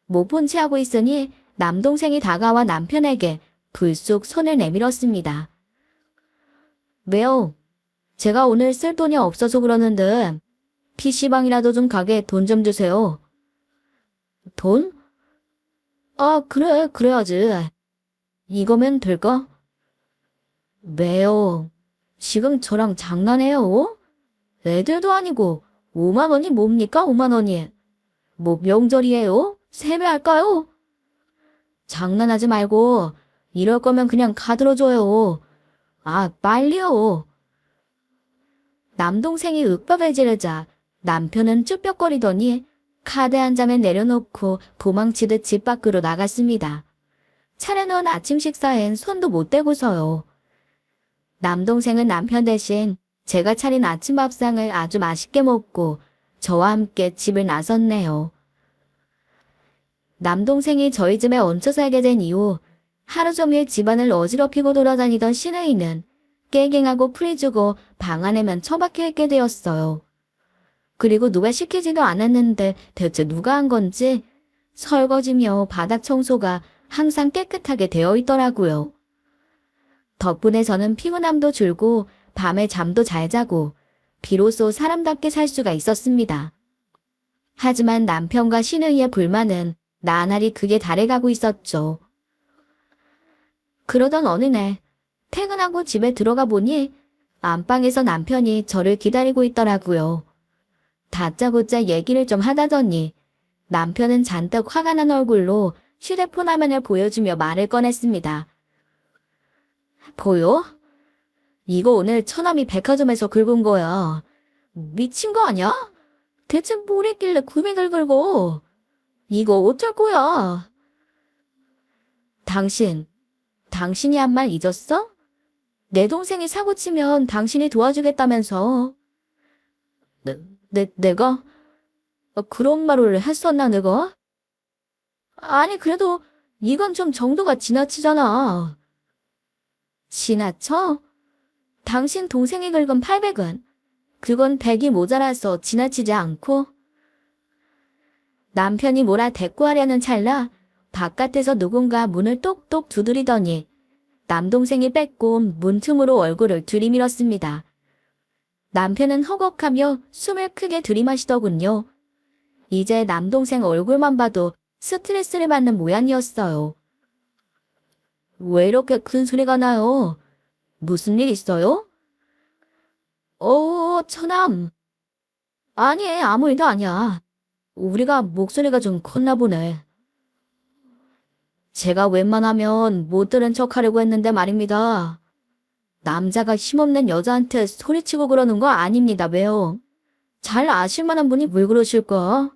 못 본 채 하고 있으니 남동생이 다가와 남편에게 불쑥 손을 내밀었습니다. 왜요? 제가 오늘 쓸 돈이 없어서 그러는데 PC방이라도 좀 가게 돈 좀 주세요. 돈? 그래야지. 이거면 될까? 왜요? 지금 저랑 장난해요? 애들도 아니고 5만 원이 뭡니까 5만 원이? 뭐 명절이에요? 세배할까요? 장난하지 말고 이럴 거면 그냥 카드로 줘요. 빨리요. 남동생이 윽박을 지르자 남편은 쭈뼛거리더니 카드 한 장을 내려놓고 도망치듯 집 밖으로 나갔습니다. 차려놓은 아침 식사엔 손도 못 대고서요. 남동생은 남편 대신 제가 차린 아침 밥상을 아주 맛있게 먹고 저와 함께 집을 나섰네요. 남동생이 저희 집에 얹혀 살게 된 이후 하루 종일 집안을 어지럽히고 돌아다니던 시누이는 깨갱하고 풀이주고 방 안에만 처박혀 있게 되었어요. 그리고 누가 시키지도 않았는데 대체 누가 한 건지 설거지며 바닥 청소가 항상 깨끗하게 되어 있더라고요. 덕분에 저는 피곤함도 줄고 밤에 잠도 잘 자고 비로소 사람답게 살 수가 있었습니다. 하지만 남편과 시누이의 불만은 나날이 극에 달해가고 있었죠. 그러던 어느 날 퇴근하고 집에 들어가 보니 안방에서 남편이 저를 기다리고 있더라고요. 다짜고짜 얘기를 좀 하다더니 남편은 잔뜩 화가 난 얼굴로 휴대폰 화면을 보여주며 말을 꺼냈습니다. 보여? 이거 오늘 처남이 백화점에서 긁은 거야. 미친 거 아니야? 대체 뭘 했길래 금액을 긁어? 이거 어쩔 거야? 당신이 한 말 잊었어? 내 동생이 사고 치면 당신이 도와주겠다면서. 내가? 그런 말을 했었나 내가? 아니 그래도 이건 좀 정도가 지나치잖아. 지나쳐? 당신 동생이 긁은 800은 그건 100이 모자라서 지나치지 않고. 남편이 뭐라 대꾸하려는 찰나 바깥에서 누군가 문을 똑똑 두드리더니 남동생이 빼꼼 문틈으로 얼굴을 들이밀었습니다. 남편은 허걱하며 숨을 크게 들이마시더군요. 이제 남동생 얼굴만 봐도 스트레스를 받는 모양이었어요. 왜 이렇게 큰 소리가 나요? 무슨 일 있어요? 처남. 아니, 아무 일도 아니야. 우리가 목소리가 좀 컸나 보네. 제가 웬만하면 못 들은 척 하려고 했는데 말입니다. 남자가 힘없는 여자한테 소리치고 그러는 거 아닙니다. 왜요? 잘 아실 만한 분이 왜 그러실까?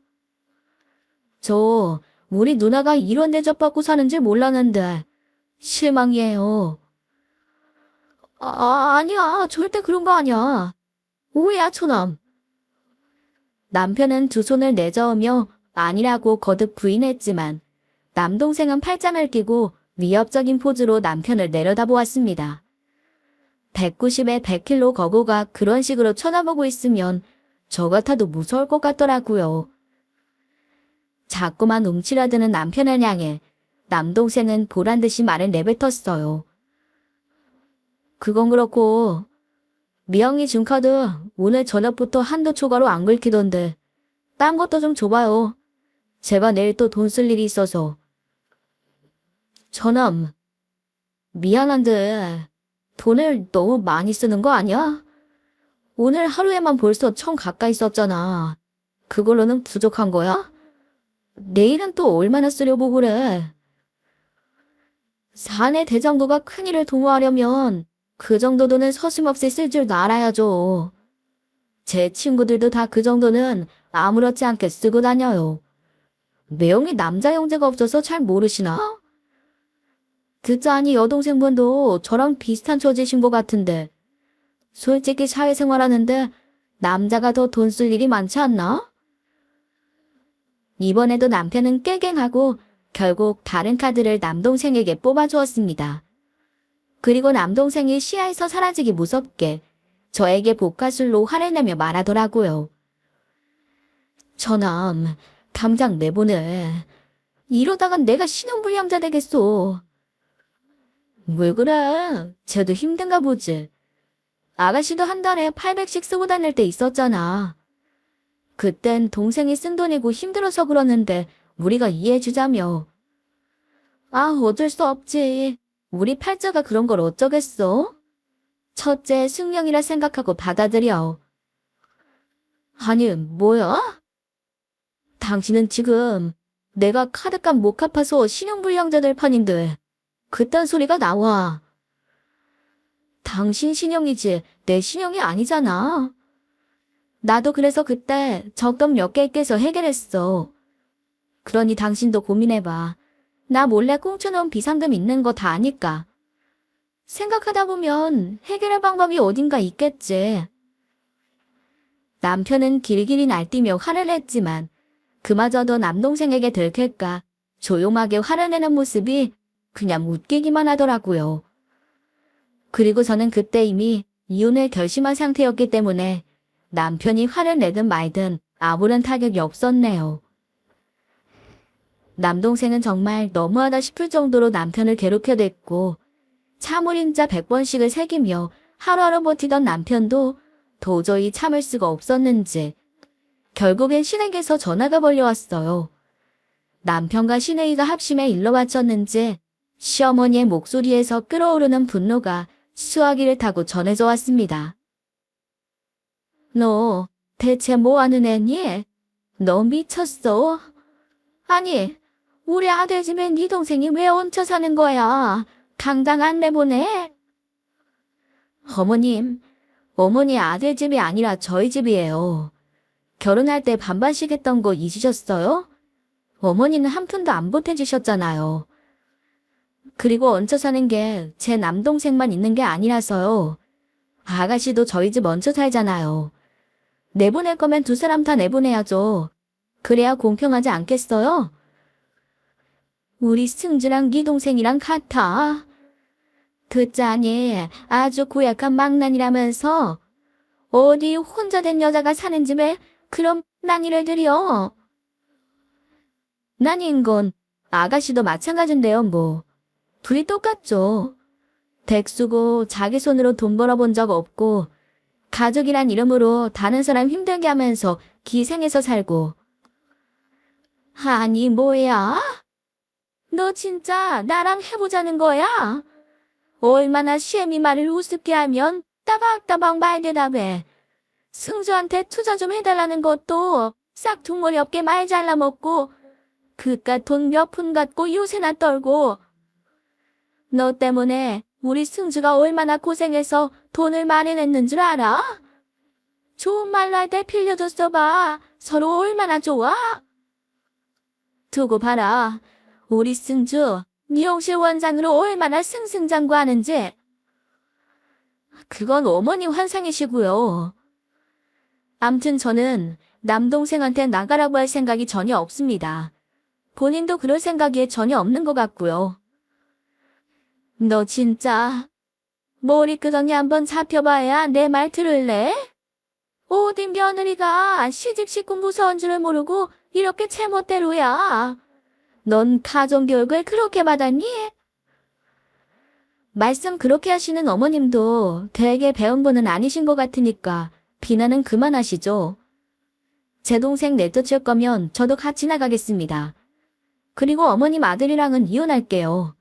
우리 누나가 이런 대접받고 사는지 몰랐는데 실망이에요. 아니야. 절대 그런 거 아니야. 오해야, 처남. 남편은 두 손을 내저으며 아니라고 거듭 부인했지만 남동생은 팔짱을 끼고 위협적인 포즈로 남편을 내려다보았습니다. 190에 100kg 거구가 그런 식으로 쳐다보고 있으면 저 같아도 무서울 것 같더라고요. 자꾸만 움츠러드는 남편을 향해 남동생은 보란듯이 말을 내뱉었어요. 그건 그렇고 미영이 준 카드 오늘 저녁부터 한도 초과로 안 긁히던데 딴 것도 좀 줘봐요. 제가 내일 또 돈 쓸 일이 있어서. 저놈, 미안한데 돈을 너무 많이 쓰는 거 아니야? 오늘 하루에만 벌써 1,000 가까이 썼잖아. 그걸로는 부족한 거야? 내일은 또 얼마나 쓰려고 그래? 사내 대장부가 큰일을 도모하려면 그 정도 돈은 서슴없이 쓸 줄 알아야죠. 제 친구들도 다 그 정도는 아무렇지 않게 쓰고 다녀요. 매형이 남자 형제가 없어서 잘 모르시나? 듣자니 여동생분도 저랑 비슷한 처지신 것 같은데 솔직히 사회생활하는데 남자가 더 돈 쓸 일이 많지 않나? 이번에도 남편은 깨갱하고 결국 다른 카드를 남동생에게 뽑아주었습니다. 그리고 남동생이 시야에서 사라지기 무섭게 저에게 복화술로 화를 내며 말하더라고요. 저놈, 당장 내보내. 이러다간 내가 신용불량자 되겠소. 왜 그래? 쟤도 힘든가 보지. 아가씨도 한 달에 800씩 쓰고 다닐 때 있었잖아. 그땐 동생이 쓴 돈이고 힘들어서 그러는데 우리가 이해해주자며. 아, 어쩔 수 없지. 우리 팔자가 그런 걸 어쩌겠어? 첫째 숙명이라 생각하고 받아들여. 아니, 뭐야? 당신은 지금 내가 카드값 못 갚아서 신용불량자 될 판인데 그딴 소리가 나와. 당신 신용이지 내 신용이 아니잖아. 나도 그래서 그때 적금 몇 개 깨서 해결했어. 그러니 당신도 고민해봐. 나 몰래 꽁쳐놓은 비상금 있는 거 다 아니까. 생각하다 보면 해결할 방법이 어딘가 있겠지. 남편은 길길이 날뛰며 화를 냈지만 그마저도 남동생에게 들킬까 조용하게 화를 내는 모습이 그냥 웃기기만 하더라고요. 그리고 저는 그때 이미 이혼을 결심한 상태였기 때문에 남편이 화를 내든 말든 아무런 타격이 없었네요. 남동생은 정말 너무하다 싶을 정도로 남편을 괴롭혀댔고 참을인자 100번씩을 새기며 하루하루 버티던 남편도 도저히 참을 수가 없었는지 결국엔 시댁에서 전화가 걸려왔어요. 남편과 시내이가 합심해 일러 바쳤는지 시어머니의 목소리에서 끓어오르는 분노가 수화기를 타고 전해져 왔습니다. 너 대체 뭐 하는 애니? 너 미쳤어? 아니, 우리 아들 집에 네 동생이 왜 얹혀 사는 거야? 당장 안 내보내? 어머님, 어머니 아들 집이 아니라 저희 집이에요. 결혼할 때 반반씩 했던 거 잊으셨어요? 어머니는 한 푼도 안 보태주셨잖아요. 그리고 얹혀 사는 게 제 남동생만 있는 게 아니라서요. 아가씨도 저희 집 얹혀 살잖아요. 내보낼 거면 두 사람 다 내보내야죠. 그래야 공평하지 않겠어요? 우리 승주랑 네 동생이랑 같아. 듣자니 아주 고약한 망난이라면서 어디 혼자 된 여자가 사는 집에 그럼 난이를 들여. 난인 건 아가씨도 마찬가지인데요 뭐. 둘이 똑같죠. 댁 쓰고 자기 손으로 돈 벌어본 적 없고 가족이란 이름으로 다른 사람 힘들게 하면서 기생해서 살고. 아니 뭐야? 너 진짜 나랑 해보자는 거야? 얼마나 시애미 말을 우습게 하면 따박따박 말 대답해. 승주한테 투자 좀 해달라는 것도 싹퉁머리 없게 말 잘라먹고 그깟 돈 몇 푼 갖고 요새나 떨고. 너 때문에 우리 승주가 얼마나 고생해서 돈을 많이 냈는 줄 알아? 좋은 말로 할 때 빌려줬어 봐. 서로 얼마나 좋아? 두고 봐라. 우리 승주 미용실 원장으로 얼마나 승승장구하는지. 그건 어머니 환상이시고요. 암튼 저는 남동생한테 나가라고 할 생각이 전혀 없습니다. 본인도 그럴 생각이 전혀 없는 것 같고요. 너 진짜 머리끄덩이 한번 잡혀봐야 내 말 들을래? 어딘 며느리가 시집 식구 무서운 줄을 모르고 이렇게 제멋대로야. 넌 가정교육을 그렇게 받았니? 말씀 그렇게 하시는 어머님도 되게 배운 분은 아니신 것 같으니까 비난은 그만하시죠. 제 동생 내쫓을 거면 저도 같이 나가겠습니다. 그리고 어머님 아들이랑은 이혼할게요.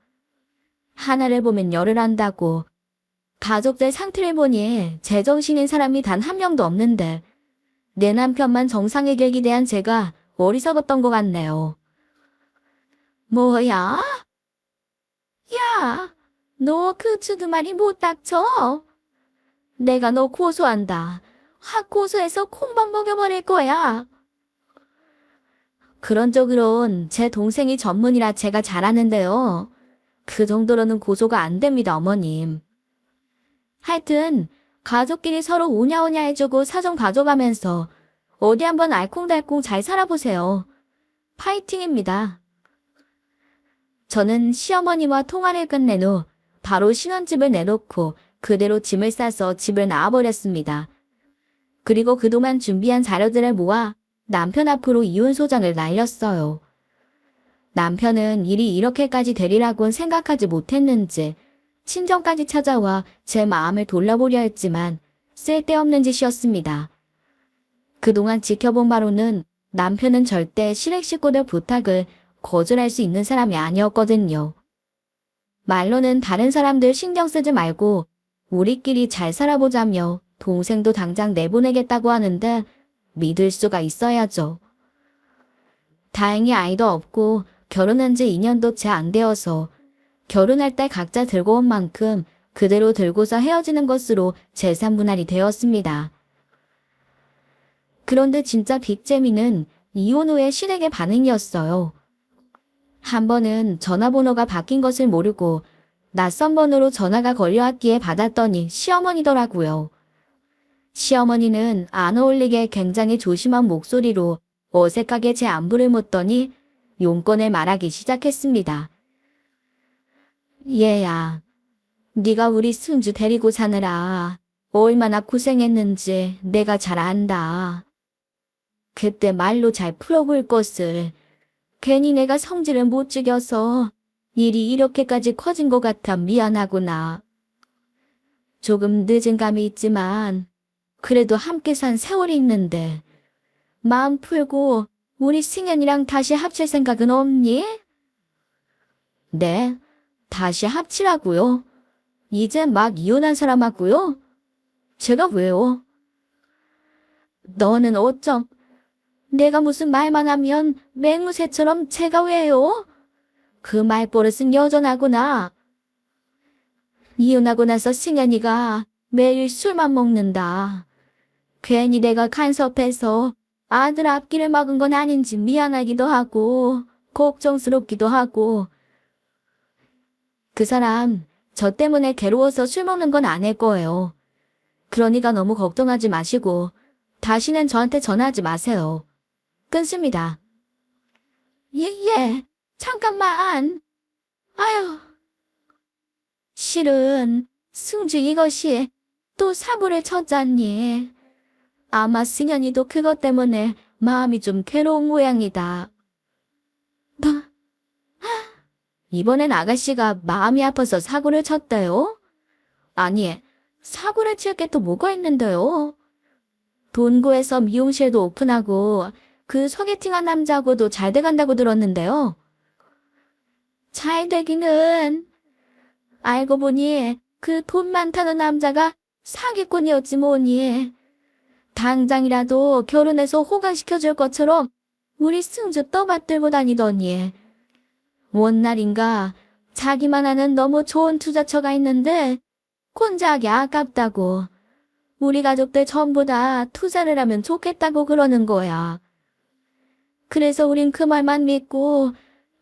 하나를 보면 열을 안다고. 가족들 상태를 보니 제정신인 사람이 단 한 명도 없는데 내 남편만 정상의 길기 대한 제가 어리석었던 것 같네요. 뭐야? 야, 너 그 주둥아리 못 닥쳐? 내가 너 고소한다. 확 고소해서 콩밥 먹여버릴 거야. 그런 쪽으론 제 동생이 전문이라 제가 잘하는데요. 그 정도로는 고소가 안 됩니다, 어머님. 하여튼 가족끼리 서로 오냐오냐 해주고 사정 봐줘가면서 어디 한번 알콩달콩 잘 살아보세요. 파이팅입니다. 저는 시어머니와 통화를 끝낸 후 바로 신혼집을 내놓고 그대로 짐을 싸서 집을 나와버렸습니다. 그리고 그동안 준비한 자료들을 모아 남편 앞으로 이혼 소장을 날렸어요. 남편은 일이 이렇게까지 되리라고는 생각하지 못했는지 친정까지 찾아와 제 마음을 돌려보려 했지만 쓸데없는 짓이었습니다. 그동안 지켜본 바로는 남편은 절대 시댁 식구들 부탁을 거절할 수 있는 사람이 아니었거든요. 말로는 다른 사람들 신경 쓰지 말고 우리끼리 잘 살아보자며 동생도 당장 내보내겠다고 하는데 믿을 수가 있어야죠. 다행히 아이도 없고 결혼한 지 2년도 채 안 되어서 결혼할 때 각자 들고 온 만큼 그대로 들고서 헤어지는 것으로 재산 분할이 되었습니다. 그런데 진짜 빅재미는 이혼 후의 시댁의 반응이었어요. 한 번은 전화번호가 바뀐 것을 모르고 낯선 번호로 전화가 걸려왔기에 받았더니 시어머니더라고요. 시어머니는 안 어울리게 굉장히 조심한 목소리로 어색하게 제 안부를 묻더니 용건을 말하기 시작했습니다. 얘야, 네가 우리 승주 데리고 사느라 얼마나 고생했는지 내가 잘 안다. 그때 말로 잘 풀어볼 것을 괜히 내가 성질을 못 죽여서 일이 이렇게까지 커진 것 같아 미안하구나. 조금 늦은 감이 있지만 그래도 함께 산 세월이 있는데 마음 풀고 우리 승현이랑 다시 합칠 생각은 없니? 네, 다시 합치라고요? 이제 막 이혼한 사람하고요? 제가 왜요? 너는 어쩜 내가 무슨 말만 하면 맹무새처럼 제가 왜요? 그 말버릇은 여전하구나. 이혼하고 나서 승현이가 매일 술만 먹는다. 괜히 내가 간섭해서 아들 앞길을 막은 건 아닌지 미안하기도 하고 걱정스럽기도 하고. 그 사람 저 때문에 괴로워서 술 먹는 건 아닐 거예요. 그러니까 너무 걱정하지 마시고 다시는 저한테 전화하지 마세요. 끊습니다. 예, 잠깐만. 아유. 실은 승주 이것이 또 사고를 쳤잖니. 아마 승현이도 그것 때문에 마음이 좀 괴로운 모양이다. 이번엔 아가씨가 마음이 아파서 사고를 쳤대요? 아니, 사고를 칠 게 또 뭐가 있는데요? 돈 구해서 미용실도 오픈하고 그 소개팅한 남자하고도 잘 돼간다고 들었는데요. 잘 되기는. 알고 보니 그 돈 많다는 남자가 사기꾼이었지 뭐니. 당장이라도 결혼해서 호강시켜줄 것처럼 우리 승주 떠받들고 다니더니. 원날인가 자기만 하는 너무 좋은 투자처가 있는데 혼자 하기 아깝다고. 우리 가족들 전부 다 투자를 하면 좋겠다고 그러는 거야. 그래서 우린 그 말만 믿고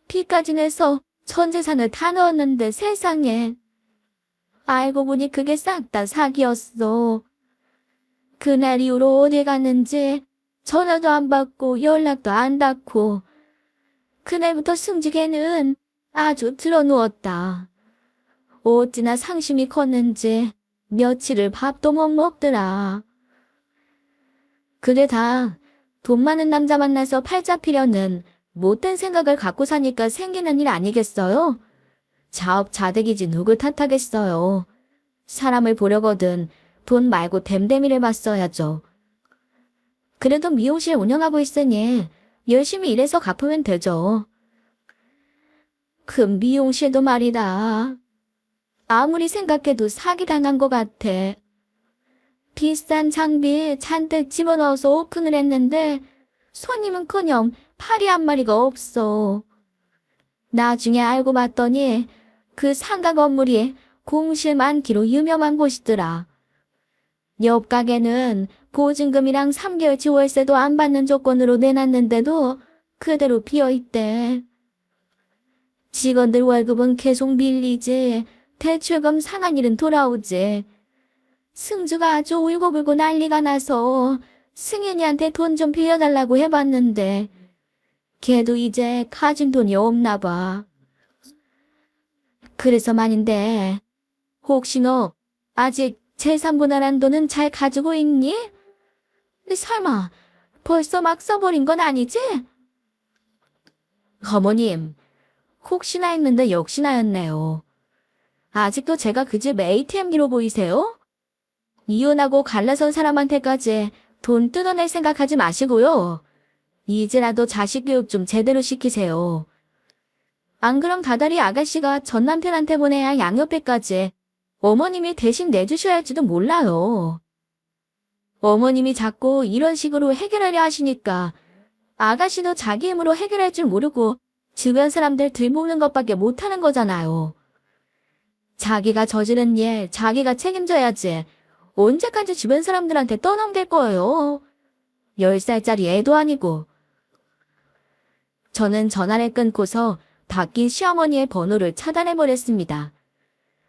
빚까지 내서 전 재산을 다 넣었는데 세상에. 알고 보니 그게 싹 다 사기였어. 그날 이후로 어디 갔는지 전화도 안 받고 연락도 안 닿고 그날부터 승지개는 아주 드러누웠다. 어찌나 상심이 컸는지 며칠을 밥도 못 먹더라. 그게 다 돈 많은 남자 만나서 팔자 피려는 못된 생각을 갖고 사니까 생기는 일 아니겠어요? 자업자득이지 누굴 탓하겠어요. 사람을 보려거든 돈 말고 댐댐이를 봤어야죠. 그래도 미용실 운영하고 있으니 열심히 일해서 갚으면 되죠. 그 미용실도 말이다. 아무리 생각해도 사기당한 것 같아. 비싼 장비 잔뜩 집어넣어서 오픈을 했는데 손님은커녕 파리 한 마리가 없어. 나중에 알고 봤더니 그 상가 건물이 공실 많기로 유명한 곳이더라. 옆 가게는 보증금이랑 3개월치 월세도 안 받는 조건으로 내놨는데도 그대로 비어있대. 직원들 월급은 계속 밀리지 대출금 상한 일은 돌아오지. 승주가 아주 울고불고 난리가 나서 승윤이한테 돈 좀 빌려달라고 해봤는데 걔도 이제 가진 돈이 없나 봐. 그래서 말인데 혹시 너 아직 재산분할한 돈은 잘 가지고 있니? 설마 벌써 막 써버린 건 아니지? 어머님, 혹시나 했는데 역시나였네요. 아직도 제가 그 집 ATM기로 보이세요? 이혼하고 갈라선 사람한테까지 돈 뜯어낼 생각하지 마시고요. 이제라도 자식 교육 좀 제대로 시키세요. 안 그럼 다달이 아가씨가 전 남편한테 보내야 할 양육비까지 어머님이 대신 내주셔야 할지도 몰라요. 어머님이 자꾸 이런 식으로 해결하려 하시니까 아가씨도 자기 힘으로 해결할 줄 모르고 주변 사람들 들먹는 것밖에 못하는 거잖아요. 자기가 저지른 일 자기가 책임져야지. 언제까지 주변 사람들한테 떠넘길 거예요. 10살짜리 애도 아니고. 저는 전화를 끊고서 바뀐 시어머니의 번호를 차단해버렸습니다.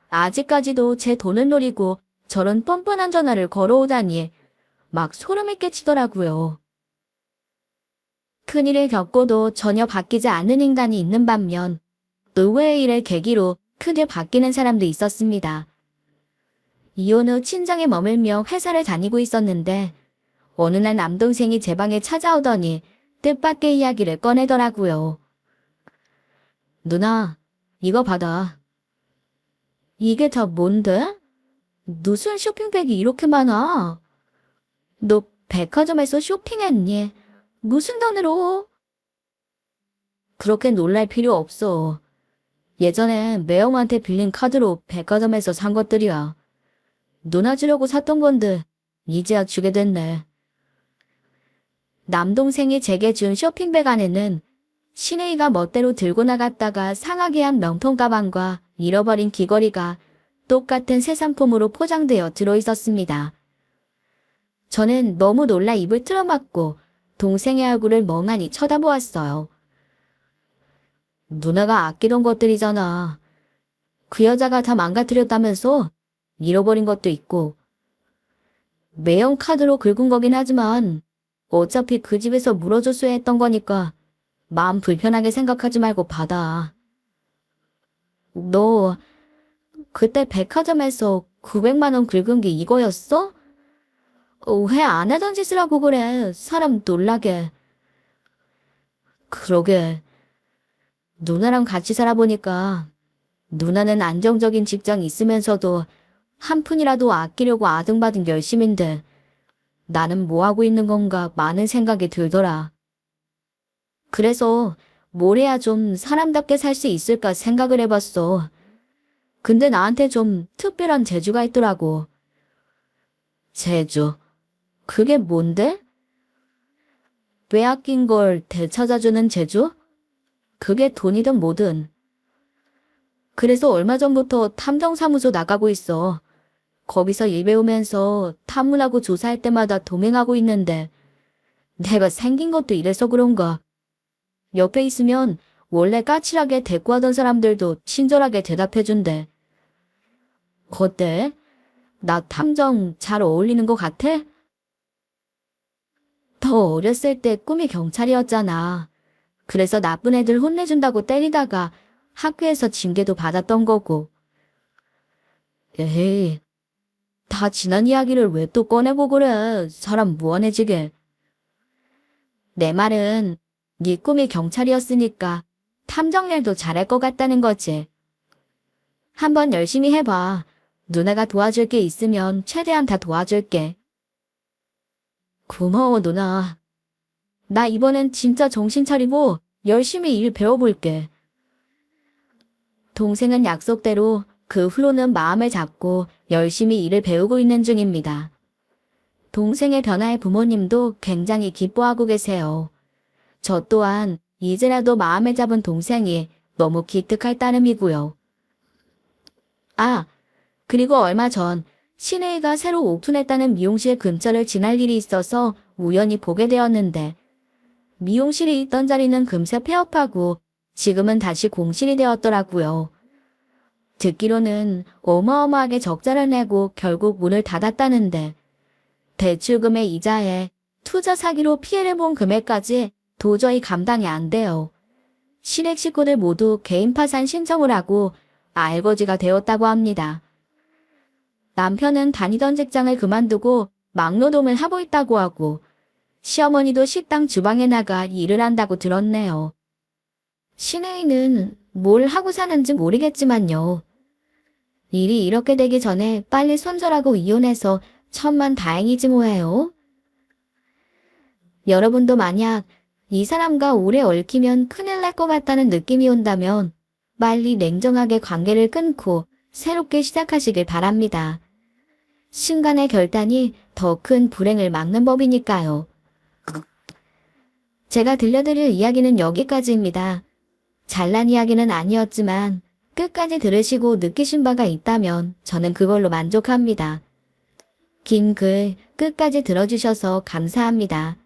아직까지도 제 돈을 노리고 저런 뻔뻔한 전화를 걸어오다니 막 소름이 끼치더라고요. 큰일을 겪고도 전혀 바뀌지 않는 인간이 있는 반면 의외의 일을 계기로 크게 바뀌는 사람도 있었습니다. 이혼 후 친정에 머물며 회사를 다니고 있었는데 어느 날 남동생이 제 방에 찾아오더니 뜻밖의 이야기를 꺼내더라고요. 누나, 이거 받아. 이게 다 뭔데? 무슨 쇼핑백이 이렇게 많아? 너 백화점에서 쇼핑했니? 무슨 돈으로? 그렇게 놀랄 필요 없어. 예전에 매형한테 빌린 카드로 백화점에서 산 것들이야. 누나 주려고 샀던 건데 이제야 주게 됐네. 남동생이 제게 준 쇼핑백 안에는 신혜이가 멋대로 들고 나갔다가 상하게 한 명품 가방과 잃어버린 귀걸이가 똑같은 새 상품으로 포장되어 들어있었습니다. 저는 너무 놀라 입을 틀어막고 동생의 얼굴을 멍하니 쳐다보았어요. 누나가 아끼던 것들이잖아. 그 여자가 다 망가뜨렸다면서 잃어버린 것도 있고. 매형 카드로 긁은 거긴 하지만 어차피 그 집에서 물어줬어야 했던 거니까 마음 불편하게 생각하지 말고 받아. 너 그때 백화점에서 900만 원 긁은 게 이거였어? 왜 안 하던 짓을 하고 그래? 사람 놀라게. 그러게. 누나랑 같이 살아보니까 누나는 안정적인 직장 있으면서도 한 푼이라도 아끼려고 아등바등 열심인데 나는 뭐 하고 있는 건가 많은 생각이 들더라. 그래서 뭘 해야 좀 사람답게 살 수 있을까 생각을 해봤어. 근데 나한테 좀 특별한 재주가 있더라고. 재주? 그게 뭔데? 빼앗긴 걸 되찾아주는 재주? 그게 돈이든 뭐든. 그래서 얼마 전부터 탐정사무소 나가고 있어. 거기서 일 배우면서 탐문하고 조사할 때마다 동행하고 있는데 내가 생긴 것도 이래서 그런가. 옆에 있으면 원래 까칠하게 대꾸하던 사람들도 친절하게 대답해준대. 어때? 나 탐정 잘 어울리는 것 같아? 더 어렸을 때 꿈이 경찰이었잖아. 그래서 나쁜 애들 혼내준다고 때리다가 학교에서 징계도 받았던 거고. 에헤이, 다 지난 이야기를 왜 또 꺼내고 그래. 사람 무안해지게. 내 말은 네 꿈이 경찰이었으니까 탐정 일도 잘할 것 같다는 거지. 한번 열심히 해봐. 누나가 도와줄 게 있으면 최대한 다 도와줄게. 고마워, 누나. 나 이번엔 진짜 정신 차리고 열심히 일 배워볼게. 동생은 약속대로 그 후로는 마음을 잡고 열심히 일을 배우고 있는 중입니다. 동생의 변화에 부모님도 굉장히 기뻐하고 계세요. 저 또한 이제라도 마음을 잡은 동생이 너무 기특할 따름이고요. 아, 그리고 얼마 전 신혜이가 새로 오픈했다는 미용실 근처를 지날 일이 있어서 우연히 보게 되었는데 미용실이 있던 자리는 금세 폐업하고 지금은 다시 공실이 되었더라고요. 듣기로는 어마어마하게 적자를 내고 결국 문을 닫았다는데 대출금의 이자에 투자 사기로 피해를 본 금액까지 도저히 감당이 안 돼요. 시댁 식구들 모두 개인 파산 신청을 하고 알거지가 되었다고 합니다. 남편은 다니던 직장을 그만두고 막노동을 하고 있다고 하고 시어머니도 식당 주방에 나가 일을 한다고 들었네요. 신혜이는 뭘 하고 사는지 모르겠지만요. 일이 이렇게 되기 전에 빨리 손절하고 이혼해서 천만 다행이지 뭐예요. 여러분도 만약 이 사람과 오래 얽히면 큰일 날 것 같다는 느낌이 온다면 빨리 냉정하게 관계를 끊고 새롭게 시작하시길 바랍니다. 순간의 결단이 더 큰 불행을 막는 법이니까요. 제가 들려드릴 이야기는 여기까지입니다. 잘난 이야기는 아니었지만 끝까지 들으시고 느끼신 바가 있다면 저는 그걸로 만족합니다. 긴 글 끝까지 들어주셔서 감사합니다.